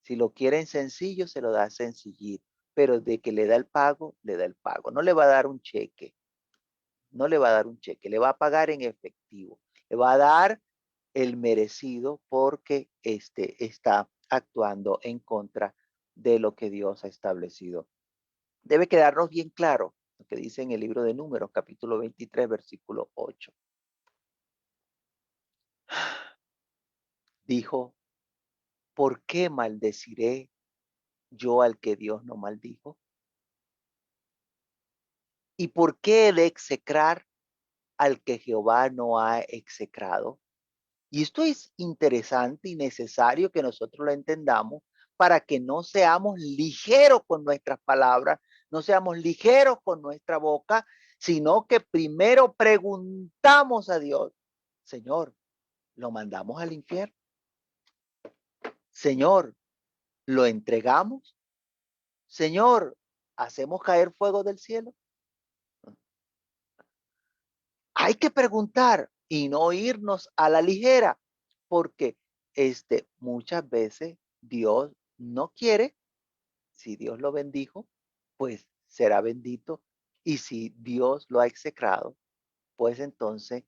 S1: Si lo quieren sencillo, se lo da sencillito, pero de que le da el pago, le da el pago. No le va a dar un cheque, no le va a dar un cheque, le va a pagar en efectivo, le va a dar el merecido porque está actuando en contra de lo que Dios ha establecido. Debe quedarnos bien claro lo que dice en el libro de Números, capítulo 23, versículo 8. Dijo, ¿por qué maldeciré yo al que Dios no maldijo? ¿Y por qué he de execrar al que Jehová no ha execrado? Y esto es interesante y necesario que nosotros lo entendamos para que no seamos ligeros con nuestras palabras, no seamos ligeros con nuestra boca, sino que primero preguntamos a Dios, Señor, ¿lo mandamos al infierno? Señor, ¿lo entregamos? Señor, ¿hacemos caer fuego del cielo? Hay que preguntar y no irnos a la ligera, porque muchas veces Dios no quiere. Si Dios lo bendijo, pues será bendito. Y si Dios lo ha execrado, pues entonces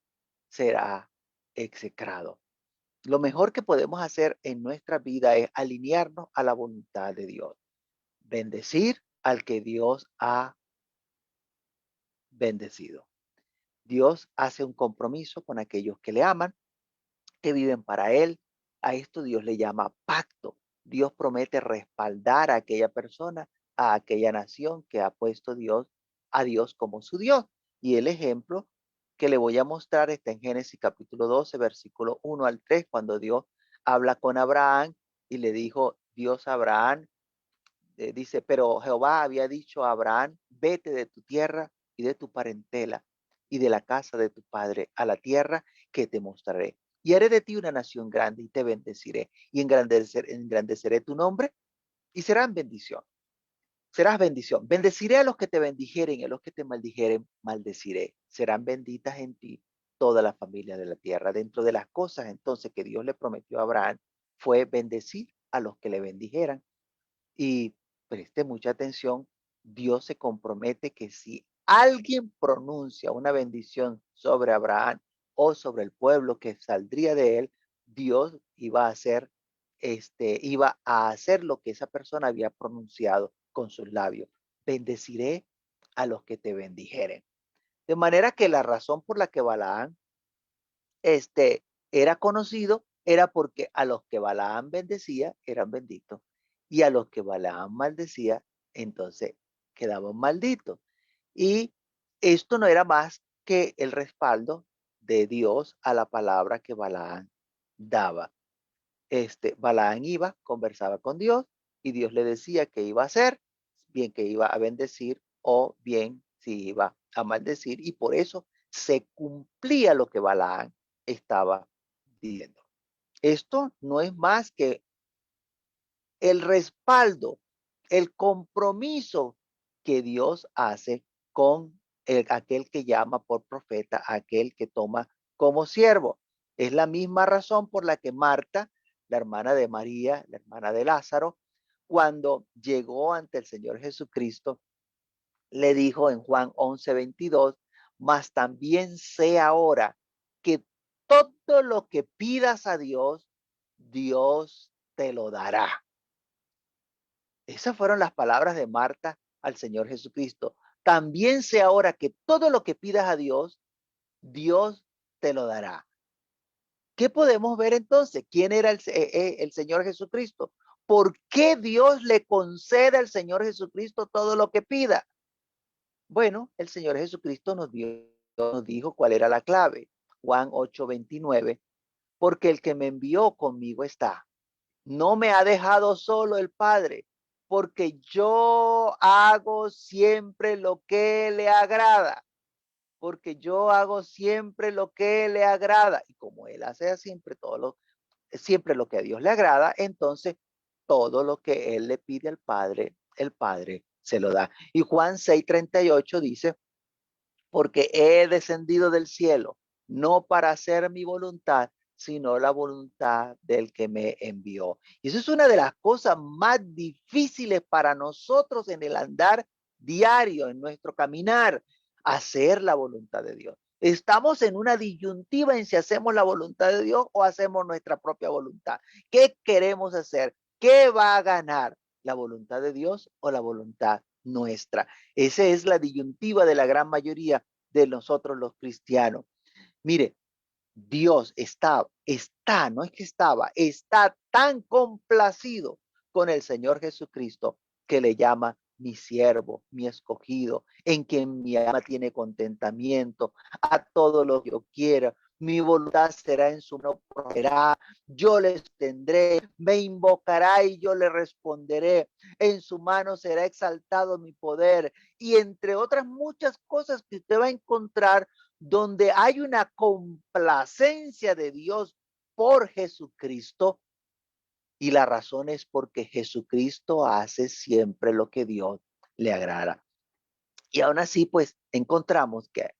S1: será execrado. Lo mejor que podemos hacer en nuestra vida es alinearnos a la voluntad de Dios. Bendecir al que Dios ha bendecido. Dios hace un compromiso con aquellos que le aman, que viven para Él. A esto Dios le llama pacto. Dios promete respaldar a aquella persona, a aquella nación que ha puesto a Dios como su Dios. Y el ejemplo que le voy a mostrar está en Génesis capítulo 12, versículo 1 al 3, cuando Dios habla con Abraham y le dijo Dios a Abraham, dice, pero Jehová había dicho a Abraham, vete de tu tierra y de tu parentela y de la casa de tu padre a la tierra que te mostraré. Y haré de ti una nación grande y te bendeciré y engrandeceré tu nombre y serán bendición. Serás bendición. Bendeciré a los que te bendijeren y a los que te maldijeren, maldeciré. Serán benditas en ti toda la familia de la tierra. Dentro de las cosas entonces que Dios le prometió a Abraham fue bendecir a los que le bendijeran. Y preste mucha atención, Dios se compromete que si alguien pronuncia una bendición sobre Abraham o sobre el pueblo que saldría de él, Dios iba a hacer lo que esa persona había pronunciado con sus labios. Bendeciré a los que te bendijeren. De manera que la razón por la que Balaán era conocido, era porque a los que Balaam bendecía eran benditos y a los que Balaam maldecía, entonces quedaban malditos. Y esto no era más que el respaldo de Dios a la palabra que Balaam daba. Balaam iba, conversaba con Dios y Dios le decía que iba a hacer, bien que iba a bendecir o bien si iba a maldecir, y por eso se cumplía lo que Balaam estaba diciendo. Esto no es más que el respaldo, el compromiso que Dios hace con aquel que llama por profeta, aquel que toma como siervo. Es la misma razón por la que Marta, la hermana de María, la hermana de Lázaro, cuando llegó ante el Señor Jesucristo, le dijo en Juan 11:22, mas también sé ahora que todo lo que pidas a Dios, Dios te lo dará. Esas fueron las palabras de Marta al Señor Jesucristo. También sé ahora que todo lo que pidas a Dios, Dios te lo dará. ¿Qué podemos ver entonces? ¿Quién era el Señor Jesucristo? ¿Por qué Dios le concede al Señor Jesucristo todo lo que pida? Bueno, el Señor Jesucristo nos dijo cuál era la clave. Juan 8:29, porque el que me envió conmigo está. No me ha dejado solo el Padre, porque yo hago siempre lo que le agrada, porque yo hago siempre lo que le agrada. Y como Él hace siempre lo que a Dios le agrada, entonces todo lo que Él le pide al Padre, el Padre se lo da. Y Juan 6:38 dice, porque he descendido del cielo, no para hacer mi voluntad, sino la voluntad del que me envió. Y eso es una de las cosas más difíciles para nosotros en el andar diario, en nuestro caminar, hacer la voluntad de Dios. Estamos en una disyuntiva en si hacemos la voluntad de Dios o hacemos nuestra propia voluntad. ¿Qué queremos hacer? ¿Qué va a ganar? ¿La voluntad de Dios o la voluntad nuestra? Esa es la disyuntiva de la gran mayoría de nosotros los cristianos. Mire, Dios no es que está tan complacido con el Señor Jesucristo que le llama mi siervo, mi escogido, en quien mi alma tiene contentamiento, a todo lo que yo quiera. Mi voluntad será en su mano, proveerá, yo les tendré, me invocará y yo le responderé. En su mano será exaltado mi poder. Y entre otras muchas cosas que usted va a encontrar donde hay una complacencia de Dios por Jesucristo, y la razón es porque Jesucristo hace siempre lo que Dios le agrada. Y aún así, pues encontramos que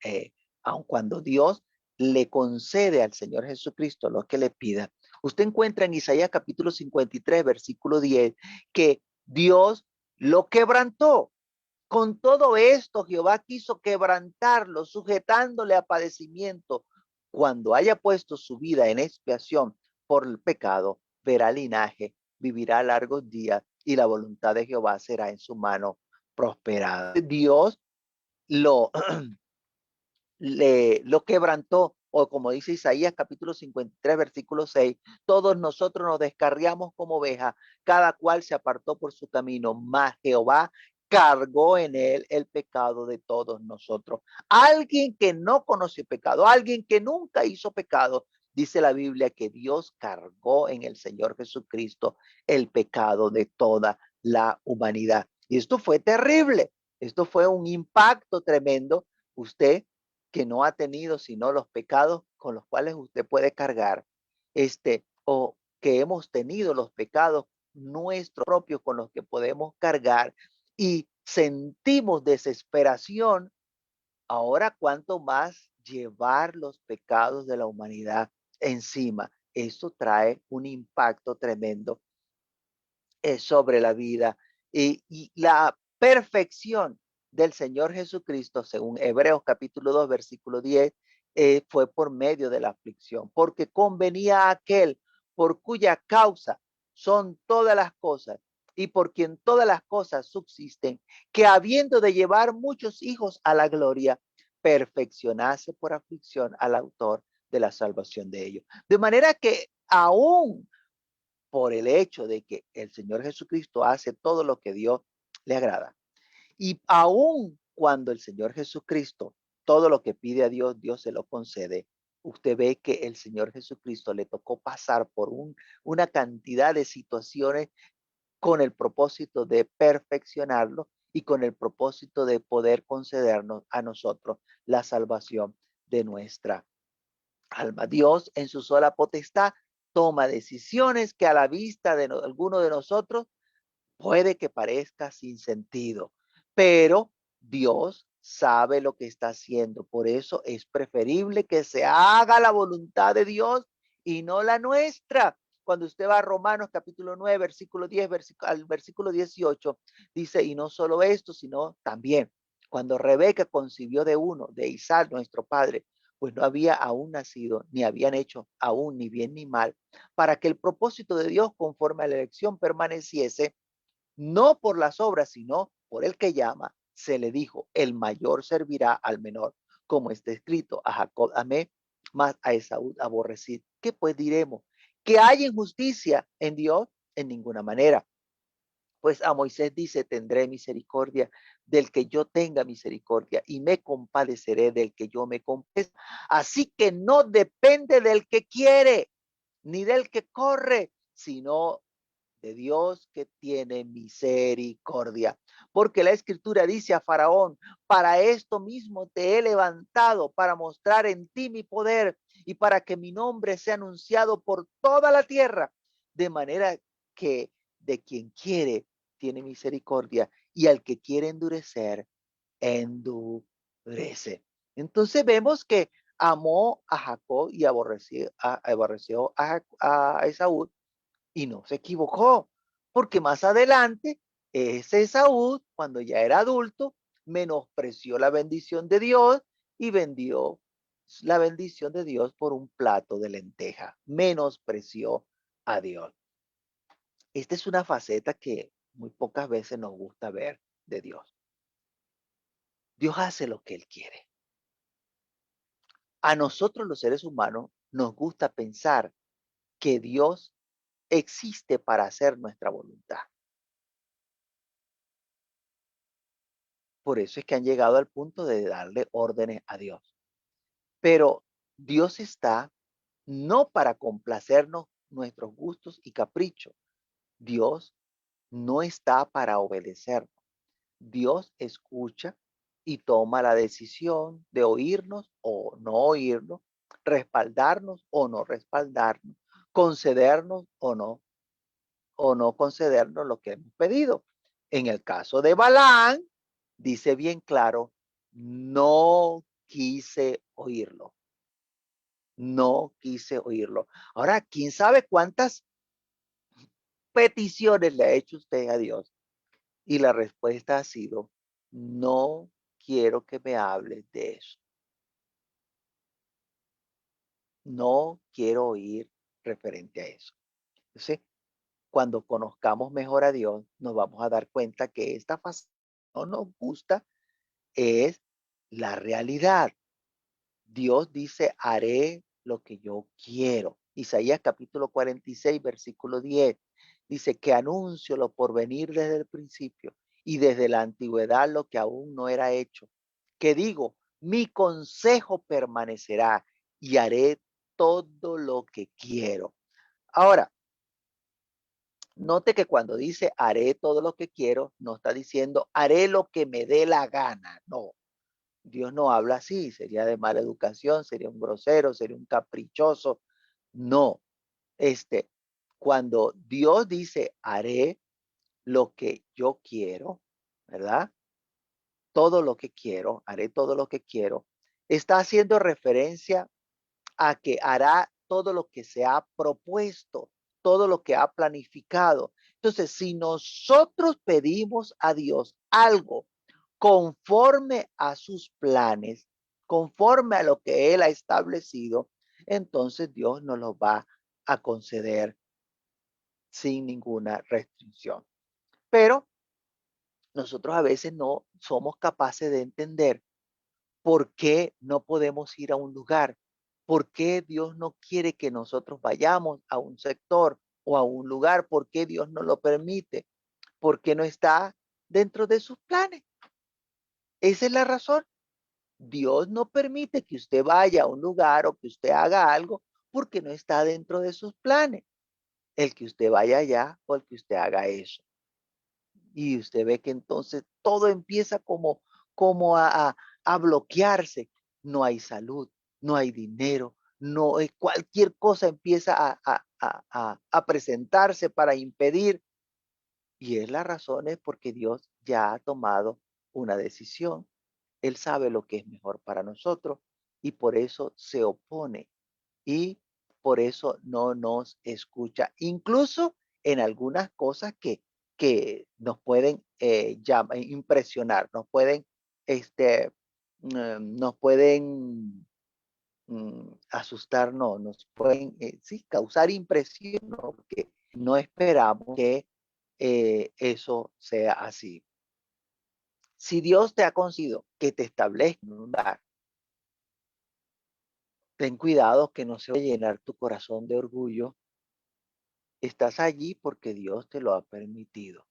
S1: aun cuando Dios le concede al Señor Jesucristo lo que le pida, usted encuentra en Isaías capítulo 53, versículo 10, que Dios lo quebrantó. Con todo esto, Jehová quiso quebrantarlo, sujetándole a padecimiento. Cuando haya puesto su vida en expiación por el pecado, verá linaje, vivirá largos días y la voluntad de Jehová será en su mano prosperada. Dios lo, lo quebrantó, o como dice Isaías capítulo 53, versículo 6, todos nosotros nos descarriamos como ovejas, cada cual se apartó por su camino, mas Jehová cargó en él el pecado de todos nosotros. Alguien que no conoce pecado, alguien que nunca hizo pecado, dice la Biblia que Dios cargó en el Señor Jesucristo el pecado de toda la humanidad. Y esto fue terrible, esto fue un impacto tremendo. Usted que no ha tenido sino los pecados con los cuales usted puede cargar, o que hemos tenido los pecados nuestros propios con los que podemos cargar y sentimos desesperación, ahora cuánto más llevar los pecados de la humanidad encima. Eso trae un impacto tremendo sobre la vida y la perfección del Señor Jesucristo, según Hebreos capítulo 2, versículo 10, fue por medio de la aflicción, porque convenía a aquel por cuya causa son todas las cosas y por quien todas las cosas subsisten, que habiendo de llevar muchos hijos a la gloria, perfeccionase por aflicción al autor de la salvación de ellos. De manera que aún por el hecho de que el Señor Jesucristo hace todo lo que Dios le agrada. Y aun cuando el Señor Jesucristo todo lo que pide a Dios, Dios se lo concede. Usted ve que el Señor Jesucristo le tocó pasar por una cantidad de situaciones con el propósito de perfeccionarlo y con el propósito de poder concedernos a nosotros la salvación de nuestra alma. Dios en su sola potestad toma decisiones que a la vista de alguno de nosotros puede que parezca sin sentido, pero Dios sabe lo que está haciendo. Por eso es preferible que se haga la voluntad de Dios y no la nuestra. Cuando usted va a Romanos capítulo 9, versículo 10, al versículo 18, dice, y no solo esto, sino también cuando Rebeca concibió de uno, de Isaac, nuestro padre, pues no había aún nacido, ni habían hecho aún ni bien ni mal, para que el propósito de Dios conforme a la elección permaneciese, no por las obras, sino por el que llama, se le dijo, el mayor servirá al menor, como está escrito, a Jacob amé, mas a Esaú aborrecí. ¿Qué pues diremos? ¿Que hay injusticia en Dios? En ninguna manera. Pues a Moisés dice, tendré misericordia del que yo tenga misericordia y me compadeceré del que yo me compadezca. Así que no depende del que quiere, ni del que corre, sino de Dios que tiene misericordia. Porque la escritura dice a Faraón, para esto mismo te he levantado, para mostrar en ti mi poder y para que mi nombre sea anunciado por toda la tierra, de manera que de quien quiere tiene misericordia y al que quiere endurecer, endurece. Entonces vemos que amó a Jacob y aborreció a Esaú y no se equivocó, porque más adelante ese Esaú, cuando ya era adulto, menospreció la bendición de Dios y vendió la bendición de Dios por un plato de lenteja. Menospreció a Dios. Esta es una faceta que muy pocas veces nos gusta ver de Dios. Dios hace lo que Él quiere. A nosotros los seres humanos nos gusta pensar que Dios existe para hacer nuestra voluntad. Por eso es que han llegado al punto de darle órdenes a Dios. Pero Dios está no para complacernos nuestros gustos y caprichos. Dios no está para obedecernos. Dios escucha y toma la decisión de oírnos o no oírnos, respaldarnos o no respaldarnos, concedernos o no concedernos lo que hemos pedido. En el caso de Balán, dice bien claro, no quise oírlo, no quise oírlo. Ahora, ¿quién sabe cuántas peticiones le ha hecho usted a Dios? Y la respuesta ha sido, no quiero que me hables de eso. No quiero oír referente a eso. Entonces, cuando conozcamos mejor a Dios, nos vamos a dar cuenta que esta faceta no nos gusta es la realidad. Dios dice, haré lo que yo quiero. Isaías capítulo 46, versículo 10. Dice que anuncio lo por venir desde el principio y desde la antigüedad lo que aún no era hecho. Que digo, mi consejo permanecerá y haré todo lo que quiero. Ahora, note que cuando dice haré todo lo que quiero, no está diciendo haré lo que me dé la gana. No, Dios no habla así, sería de mala educación, sería un grosero, sería un caprichoso. No, este, cuando Dios dice, haré lo que yo quiero, ¿verdad? Todo lo que quiero, haré todo lo que quiero, está haciendo referencia a que hará todo lo que se ha propuesto, todo lo que ha planificado. Entonces, si nosotros pedimos a Dios algo conforme a sus planes, conforme a lo que Él ha establecido, entonces Dios nos lo va a conceder sin ninguna restricción. Pero nosotros a veces no somos capaces de entender por qué no podemos ir a un lugar, por qué Dios no quiere que nosotros vayamos a un sector o a un lugar, por qué Dios no lo permite, por qué no está dentro de sus planes. Esa es la razón. Dios no permite que usted vaya a un lugar o que usted haga algo porque no está dentro de sus planes. El que usted vaya allá o el que usted haga eso. Y usted ve que entonces todo empieza como a bloquearse. No hay salud, no hay dinero, no cualquier cosa empieza a presentarse para impedir. Y es la razón es porque Dios ya ha tomado una decisión. Él sabe lo que es mejor para nosotros y por eso se opone y por eso no nos escucha, incluso en algunas cosas que nos pueden impresionar, nos pueden, este, nos pueden asustar, no, nos pueden sí, causar impresión, ¿no? Porque no esperamos que eso sea así. Si Dios te ha concedido que te establezca en un lugar, ten cuidado que no se vaya a llenar tu corazón de orgullo. Estás allí porque Dios te lo ha permitido.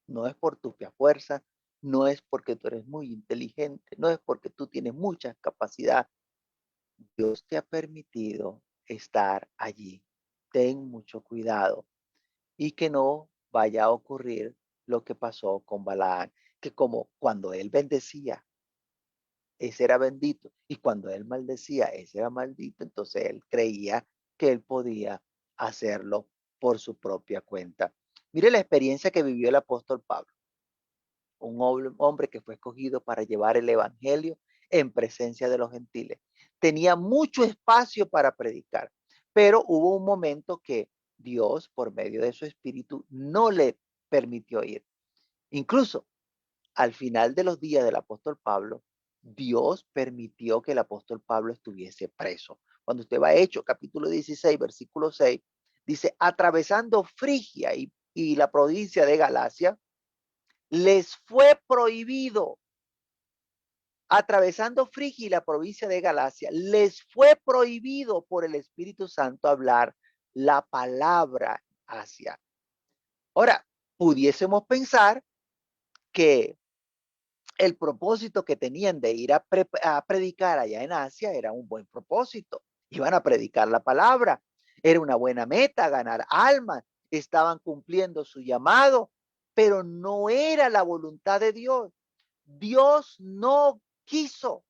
S1: No es por tu propia fuerza, no es porque tú eres muy inteligente, no es porque tú tienes mucha capacidad. Dios te ha permitido estar allí. Ten mucho cuidado y que no vaya a ocurrir lo que pasó con Balaán, que como cuando él bendecía, ese era bendito, y cuando él maldecía, ese era maldito, entonces él creía que él podía hacerlo por su propia cuenta. Mire la experiencia que vivió el apóstol Pablo, un hombre que fue escogido para llevar el evangelio en presencia de los gentiles. Tenía mucho espacio para predicar, pero hubo un momento que Dios, por medio de su espíritu, no le permitió ir. Incluso al final de los días del apóstol Pablo, Dios permitió que el apóstol Pablo estuviese preso. Cuando usted va a Hechos, capítulo 16, versículo 6, dice, atravesando Frigia y la provincia de Galacia, les fue prohibido, atravesando Frigia y la provincia de Galacia, les fue prohibido por el Espíritu Santo hablar la palabra hacia. Ahora, pudiésemos pensar que el propósito que tenían de ir a predicar allá en Asia era un buen propósito. Iban a predicar la palabra. Era una buena meta, ganar almas. Estaban cumpliendo su llamado, pero no era la voluntad de Dios. Dios no quiso.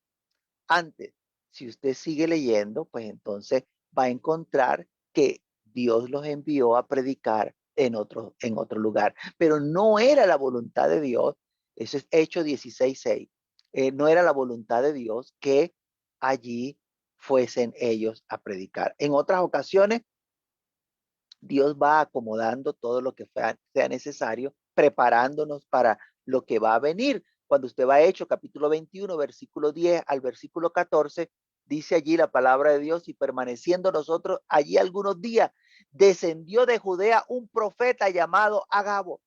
S1: Antes, si usted sigue leyendo, pues entonces va a encontrar que Dios los envió a predicar en otro lugar, pero no era la voluntad de Dios. Eso es Hechos 16:6. No era la voluntad de Dios que allí fuesen ellos a predicar. En otras ocasiones, Dios va acomodando todo lo que sea necesario, preparándonos para lo que va a venir. Cuando usted va a Hechos, capítulo 21, versículo 10 al versículo 14, dice allí la palabra de Dios, y permaneciendo nosotros allí algunos días, descendió de Judea un profeta llamado Agabo,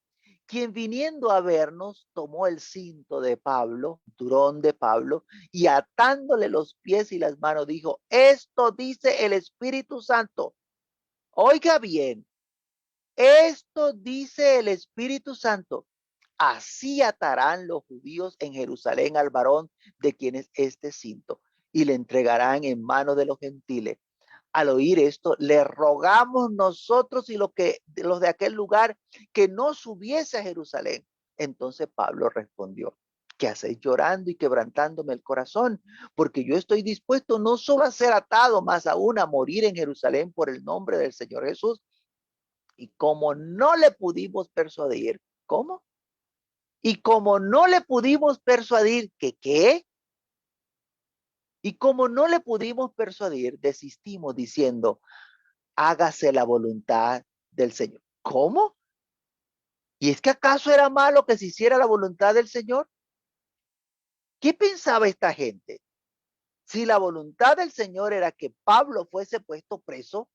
S1: quien viniendo a vernos tomó el cinto de Pablo, turón de Pablo, y atándole los pies y las manos, dijo, esto dice el Espíritu Santo. Oiga bien, esto dice el Espíritu Santo. Así atarán los judíos en Jerusalén al varón de quien es este cinto y le entregarán en manos de los gentiles. Al oír esto, le rogamos nosotros y los de aquel lugar que no subiese a Jerusalén. Entonces Pablo respondió, ¿qué hacéis llorando y quebrantándome el corazón? Porque yo estoy dispuesto no solo a ser atado, más aún a morir en Jerusalén por el nombre del Señor Jesús. Y como no le pudimos persuadir, ¿cómo? Y como no le pudimos persuadir que qué, y como no le pudimos persuadir, desistimos diciendo, hágase la voluntad del Señor. ¿Cómo? ¿Y es que acaso era malo que se hiciera la voluntad del Señor? ¿Qué pensaba esta gente? Si la voluntad del Señor era que Pablo fuese puesto preso,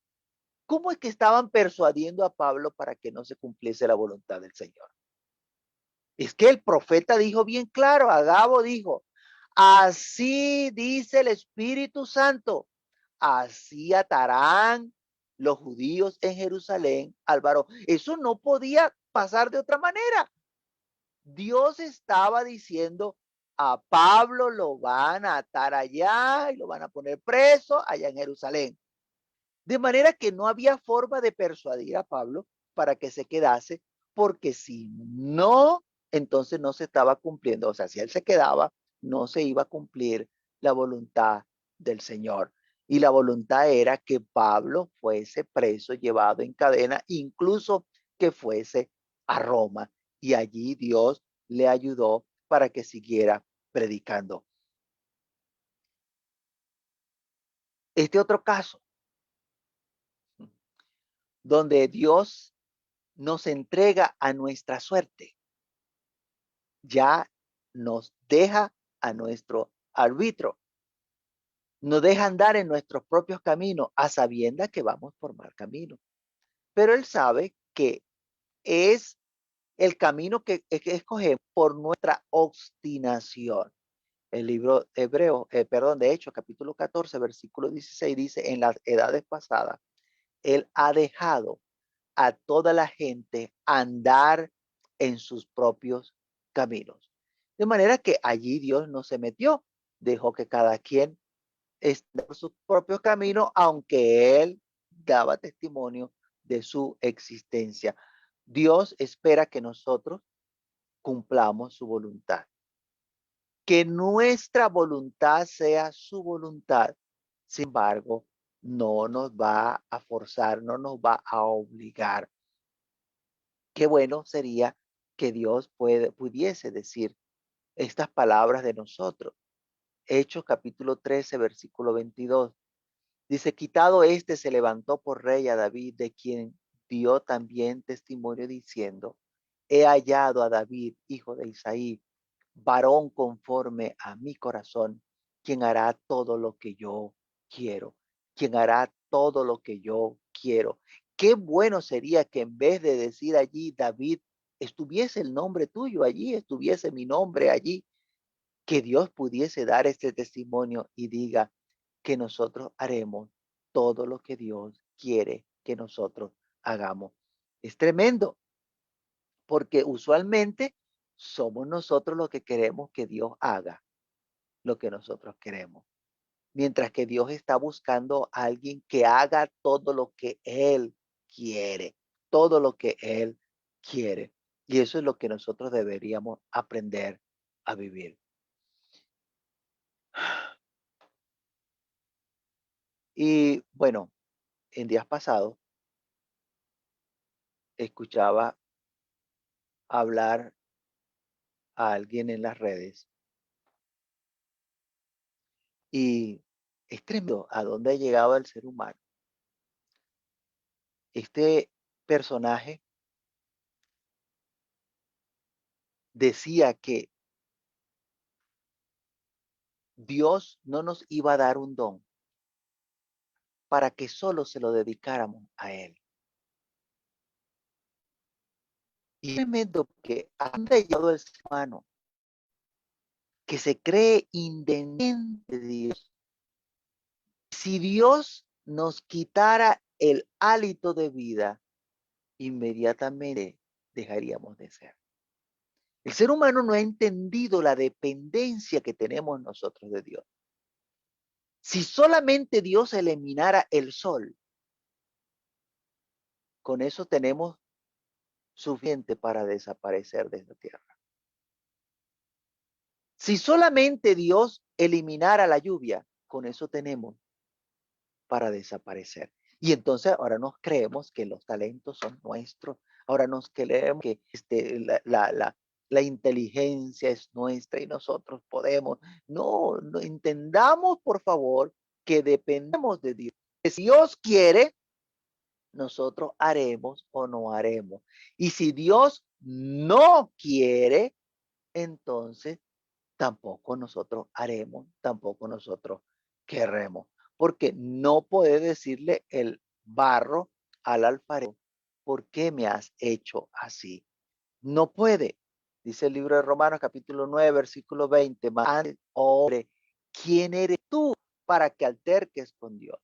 S1: ¿cómo es que estaban persuadiendo a Pablo para que no se cumpliese la voluntad del Señor? Es que el profeta dijo bien claro, Agabo dijo, así dice el Espíritu Santo, así atarán los judíos en Jerusalén al varón. Eso no podía pasar de otra manera. Dios estaba diciendo, a Pablo lo van a atar allá y lo van a poner preso allá en Jerusalén. De manera que no había forma de persuadir a Pablo para que se quedase, porque si no, entonces no se estaba cumpliendo. O sea, si él se quedaba, no se iba a cumplir la voluntad del Señor. Y la voluntad era que Pablo fuese preso, llevado en cadena, incluso que fuese a Roma. Y allí Dios le ayudó para que siguiera predicando. Este otro caso, donde Dios nos entrega a nuestra suerte, ya nos deja a nuestro arbitrio, nos deja andar en nuestros propios caminos a sabiendas que vamos por mal camino. Pero Él sabe que es el camino que escogemos por nuestra obstinación. El libro Hebreo, perdón, de Hechos, capítulo 14, versículo 16 dice, en las edades pasadas, Él ha dejado a toda la gente andar en sus propios caminos. De manera que allí Dios no se metió, dejó que cada quien esté por sus propios caminos, aunque Él daba testimonio de su existencia. Dios espera que nosotros cumplamos su voluntad. Que nuestra voluntad sea su voluntad. Sin embargo, no nos va a forzar, no nos va a obligar. Qué bueno sería que Dios pudiese decir estas palabras de nosotros. Hechos capítulo 13, versículo 22. Dice, quitado este se levantó por rey a David, de quien dio también testimonio diciendo, he hallado a David, hijo de Isaí, varón conforme a mi corazón, quien hará todo lo que yo quiero, quien hará todo lo que yo quiero. Qué bueno sería que en vez de decir allí David, estuviese el nombre tuyo allí, estuviese mi nombre allí, que Dios pudiese dar este testimonio y diga que nosotros haremos todo lo que Dios quiere que nosotros hagamos. Es tremendo, porque usualmente somos nosotros los que queremos que Dios haga lo que nosotros queremos. Mientras que Dios está buscando a alguien que haga todo lo que Él quiere, todo lo que Él quiere. Y eso es lo que nosotros deberíamos aprender a vivir. Y bueno, en días pasados escuchaba hablar a alguien en las redes y es tremendo a dónde ha llegado el ser humano. Este personaje decía que Dios no nos iba a dar un don para que solo se lo dedicáramos a Él. Y es tremendo que ha llegado el ser humano que se cree independiente de Dios. Si Dios nos quitara el hálito de vida, inmediatamente dejaríamos de ser. El ser humano no ha entendido la dependencia que tenemos nosotros de Dios. Si solamente Dios eliminara el sol, con eso tenemos suficiente para desaparecer de esta tierra. Si solamente Dios eliminara la lluvia, con eso tenemos para desaparecer. Y entonces ahora nos creemos que los talentos son nuestros, ahora nos creemos que la inteligencia es nuestra y nosotros podemos. No, no entendamos por favor que dependemos de Dios. Si Dios quiere, nosotros haremos o no haremos. Y si Dios no quiere, entonces tampoco nosotros haremos, tampoco nosotros querremos. Porque no puede decirle el barro al alfarero, ¿por qué me has hecho así? No puede. Dice el libro de Romanos capítulo 9, versículo 20, más hombre, ¿quién eres tú para que alterques con Dios?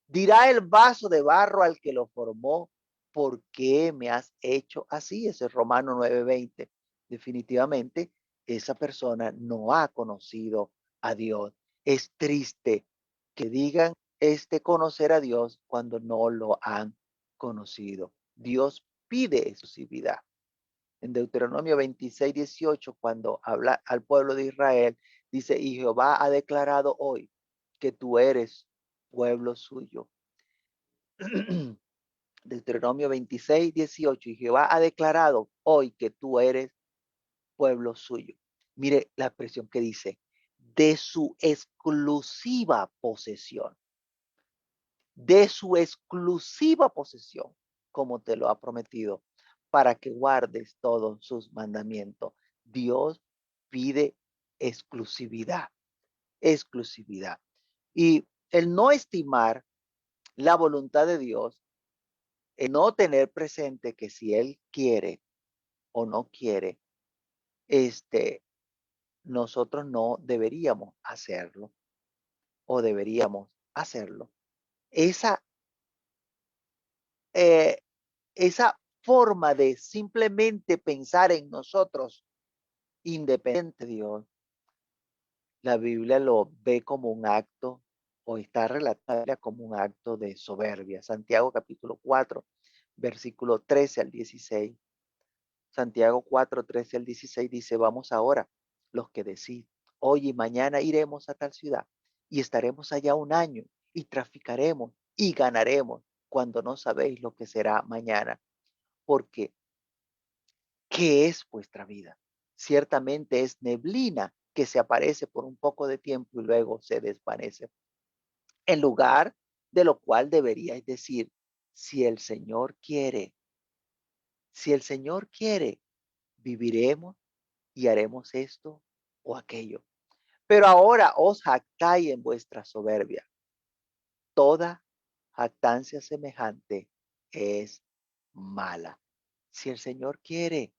S1: Dirá el vaso de barro al que lo formó, ¿por qué me has hecho así? Ese es Romano 9:20. Definitivamente, esa persona no ha conocido a Dios. Es triste que digan conocer a Dios cuando no lo han conocido. Dios pide exclusividad. En Deuteronomio 26:18, cuando habla al pueblo de Israel, dice, y Jehová ha declarado hoy que tú eres pueblo suyo. Deuteronomio 26:18, y Jehová ha declarado hoy que tú eres pueblo suyo. Mire la expresión que dice, de su exclusiva posesión, de su exclusiva posesión, como te lo ha prometido, para que guardes todos sus mandamientos. Dios pide exclusividad, exclusividad. Y el no estimar la voluntad de Dios, el no tener presente que si Él quiere, o no quiere, nosotros no deberíamos hacerlo o deberíamos hacerlo. Esa, eh, esa forma de simplemente pensar en nosotros, independiente de Dios, la Biblia lo ve como un acto o está relatada como un acto de soberbia. Santiago capítulo 4, versículo 13 al 16. Santiago 4, 13 al 16 dice, vamos ahora, los que decís, hoy y mañana iremos a tal ciudad y estaremos allá un año y traficaremos y ganaremos cuando no sabéis lo que será mañana, porque ¿qué es vuestra vida? Ciertamente es neblina que se aparece por un poco de tiempo y luego se desvanece. En lugar de lo cual deberíais decir, si el Señor quiere, si el Señor quiere, viviremos y haremos esto o aquello. Pero ahora os jactáis en vuestra soberbia. Toda jactancia semejante es mala. Si el Señor quiere,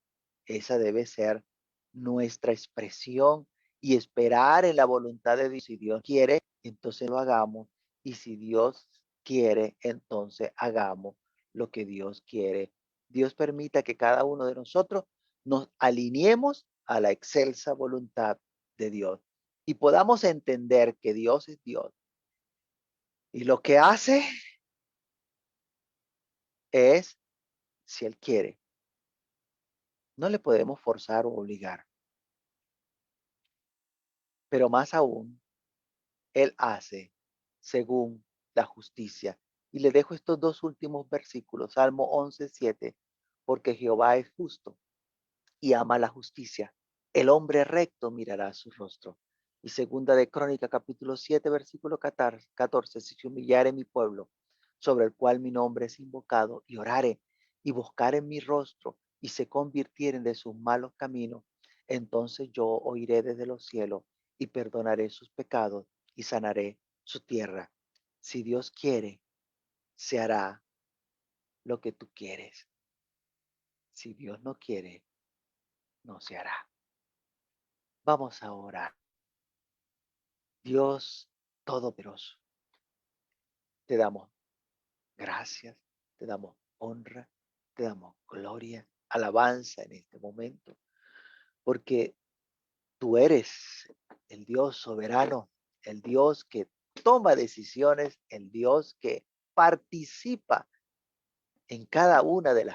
S1: esa debe ser nuestra expresión y esperar en la voluntad de Dios. Si Dios quiere, entonces lo hagamos. Y si Dios quiere, entonces hagamos lo que Dios quiere. Dios permita que cada uno de nosotros nos alineemos a la excelsa voluntad de Dios y podamos entender que Dios es Dios. Y lo que hace es, si Él quiere, no le podemos forzar o obligar, pero más aún, Él hace según la justicia. Y le dejo estos dos últimos versículos, Salmo 11:7, porque Jehová es justo y ama la justicia. El hombre recto mirará su rostro. Y segunda de Crónica, capítulo 7, versículo 14, si se humillare mi pueblo, sobre el cual mi nombre es invocado, y orare, y buscare mi rostro, y se convirtieren de sus malos caminos, entonces yo oiré desde los cielos, y perdonaré sus pecados, y sanaré su tierra. Si Dios quiere, se hará lo que tú quieres. Si Dios no quiere, no se hará. Vamos a orar. Dios Todopoderoso, te damos gracias, te damos honra, te damos gloria, alabanza en este momento, porque tú eres el Dios soberano, el Dios que toma decisiones, el Dios que participa en cada una de las